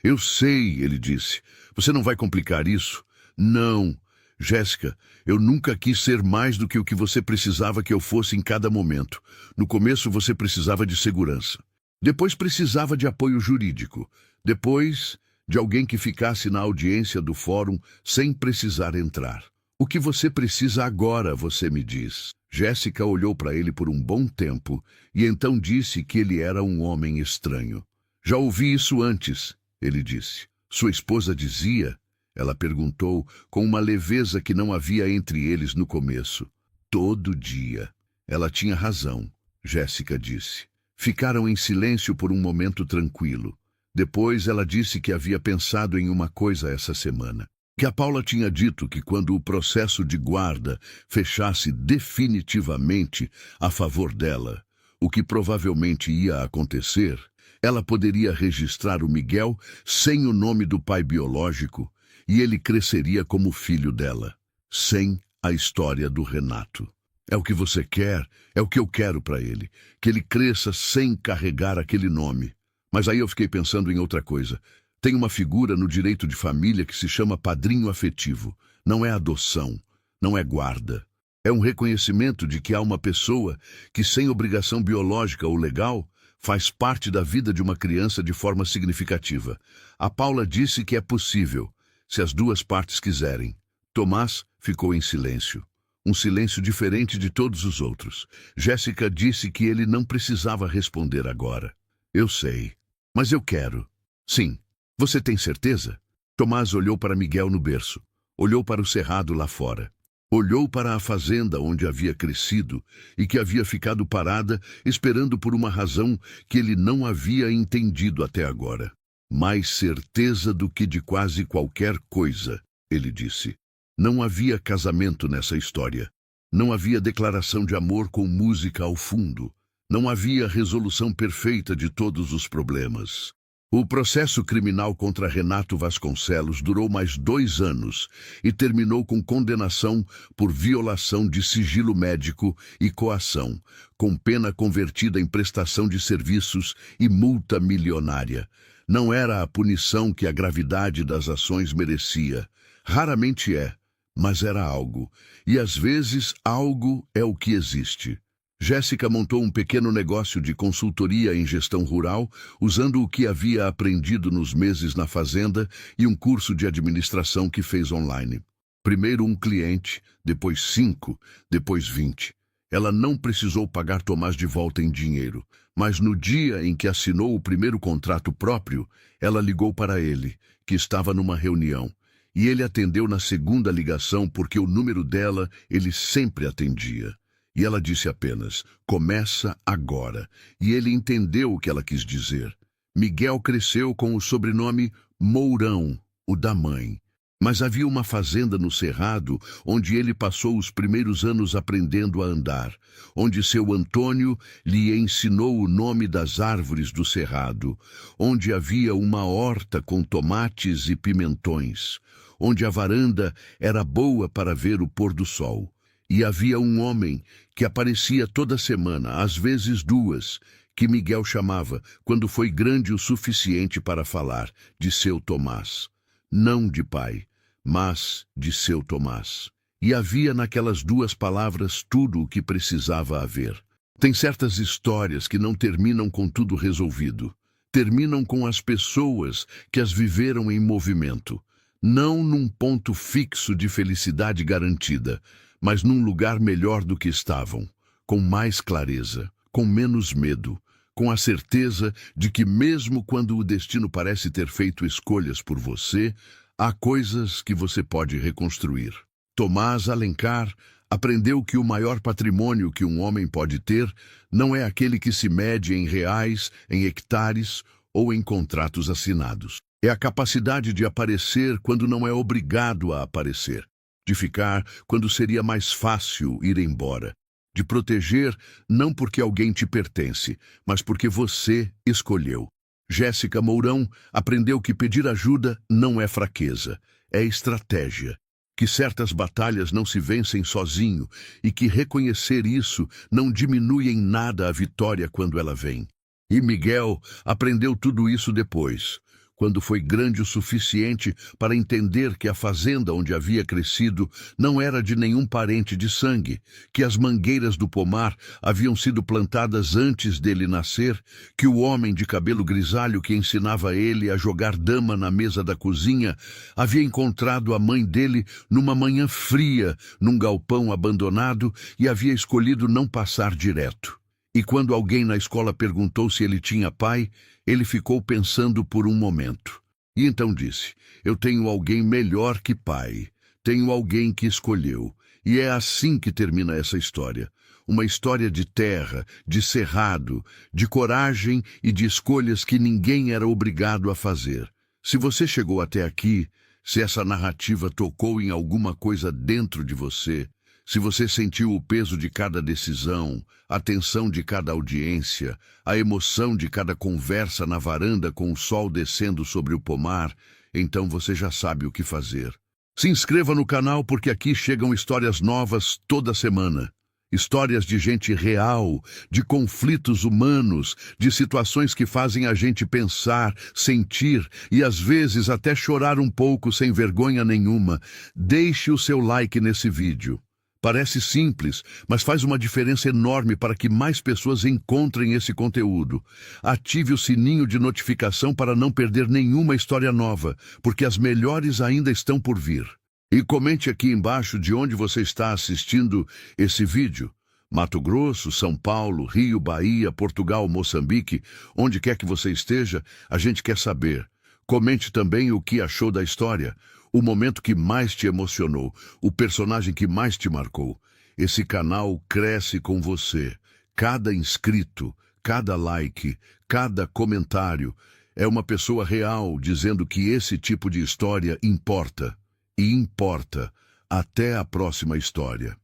Speaker 3: Eu sei, ele disse. Você não vai complicar isso? Não. Jéssica, eu nunca quis ser mais do que o que você precisava que eu fosse em cada momento. No começo você precisava de segurança. Depois precisava de apoio jurídico. Depois de alguém que ficasse na audiência do fórum sem precisar entrar. O que você precisa agora, você me diz. Jéssica olhou para ele por um bom tempo e então disse que ele era um homem estranho. Já ouvi isso antes, ele disse. Sua esposa dizia? Ela perguntou com uma leveza que não havia entre eles no começo. Todo dia. Ela tinha razão, Jéssica disse. Ficaram em silêncio por um momento tranquilo. Depois ela disse que havia pensado em uma coisa essa semana. Que a Paula tinha dito que quando o processo de guarda fechasse definitivamente a favor dela, o que provavelmente ia acontecer, ela poderia registrar o Miguel sem o nome do pai biológico e ele cresceria como filho dela, sem a história do Renato. É o que você quer, é o que eu quero para ele, que ele cresça sem carregar aquele nome. Mas aí eu fiquei pensando em outra coisa. Tem uma figura no direito de família que se chama padrinho afetivo. Não é adoção, não é guarda. É um reconhecimento de que há uma pessoa que, sem obrigação biológica ou legal, faz parte da vida de uma criança de forma significativa. A Paula disse que é possível, se as duas partes quiserem. Tomás ficou em silêncio. Um silêncio diferente de todos os outros. Jéssica disse que ele não precisava responder agora. Eu sei. Mas eu quero. Sim. Você tem certeza? Tomás olhou para Miguel no berço. Olhou para o cerrado lá fora. Olhou para a fazenda onde havia crescido e que havia ficado parada, esperando por uma razão que ele não havia entendido até agora. Mais certeza do que de quase qualquer coisa, ele disse. Não havia casamento nessa história. Não havia declaração de amor com música ao fundo. Não havia resolução perfeita de todos os problemas. O processo criminal contra Renato Vasconcelos durou mais 2 anos e terminou com condenação por violação de sigilo médico e coação, com pena convertida em prestação de serviços e multa milionária. Não era a punição que a gravidade das ações merecia. Raramente é, mas era algo. E às vezes algo é o que existe. Jéssica montou um pequeno negócio de consultoria em gestão rural, usando o que havia aprendido nos meses na fazenda e um curso de administração que fez online. Primeiro um cliente, depois 5, depois 20. Ela não precisou pagar Tomás de volta em dinheiro, mas no dia em que assinou o primeiro contrato próprio, ela ligou para ele, que estava numa reunião, e ele atendeu na segunda ligação porque o número dela ele sempre atendia. E ela disse apenas, começa agora. E ele entendeu o que ela quis dizer. Miguel cresceu com o sobrenome Mourão, o da mãe. Mas havia uma fazenda no Cerrado, onde ele passou os primeiros anos aprendendo a andar, onde seu Antônio lhe ensinou o nome das árvores do Cerrado, onde havia uma horta com tomates e pimentões, onde a varanda era boa para ver o pôr do sol. E havia um homem que aparecia toda semana, às vezes 2, que Miguel chamava, quando foi grande o suficiente para falar, de seu Tomás. Não de pai, mas de seu Tomás. E havia naquelas 2 palavras tudo o que precisava haver. Tem certas histórias que não terminam com tudo resolvido. Terminam com as pessoas que as viveram em movimento. Não num ponto fixo de felicidade garantida, mas num lugar melhor do que estavam, com mais clareza, com menos medo, com a certeza de que mesmo quando o destino parece ter feito escolhas por você, há coisas que você pode reconstruir. Tomás Alencar aprendeu que o maior patrimônio que um homem pode ter não é aquele que se mede em reais, em hectares ou em contratos assinados. É a capacidade de aparecer quando não é obrigado a aparecer, de ficar quando seria mais fácil ir embora, de proteger não porque alguém te pertence, mas porque você escolheu. Jéssica Mourão aprendeu que pedir ajuda não é fraqueza, é estratégia, que certas batalhas não se vencem sozinho e que reconhecer isso não diminui em nada a vitória quando ela vem. E Miguel aprendeu tudo isso depois, quando foi grande o suficiente para entender que a fazenda onde havia crescido não era de nenhum parente de sangue, que as mangueiras do pomar haviam sido plantadas antes dele nascer, que o homem de cabelo grisalho que ensinava ele a jogar dama na mesa da cozinha havia encontrado a mãe dele numa manhã fria, num galpão abandonado, e havia escolhido não passar direto. E quando alguém na escola perguntou se ele tinha pai, ele ficou pensando por um momento. E então disse: eu tenho alguém melhor que pai. Tenho alguém que escolheu. E é assim que termina essa história. Uma história de terra, de cerrado, de coragem e de escolhas que ninguém era obrigado a fazer. Se você chegou até aqui, se essa narrativa tocou em alguma coisa dentro de você, se você sentiu o peso de cada decisão, a tensão de cada audiência, a emoção de cada conversa na varanda com o sol descendo sobre o pomar, então você já sabe o que fazer. Se inscreva no canal porque aqui chegam histórias novas toda semana. Histórias de gente real, de conflitos humanos, de situações que fazem a gente pensar, sentir e às vezes até chorar um pouco sem vergonha nenhuma. Deixe o seu like nesse vídeo. Parece simples, mas faz uma diferença enorme para que mais pessoas encontrem esse conteúdo. Ative o sininho de notificação para não perder nenhuma história nova, porque as melhores ainda estão por vir. E comente aqui embaixo de onde você está assistindo esse vídeo. Mato Grosso, São Paulo, Rio, Bahia, Portugal, Moçambique, onde quer que você esteja, a gente quer saber. Comente também o que achou da história. O momento que mais te emocionou, o personagem que mais te marcou. Esse canal cresce com você. Cada inscrito, cada like, cada comentário é uma pessoa real dizendo que esse tipo de história importa. E importa. Até a próxima história.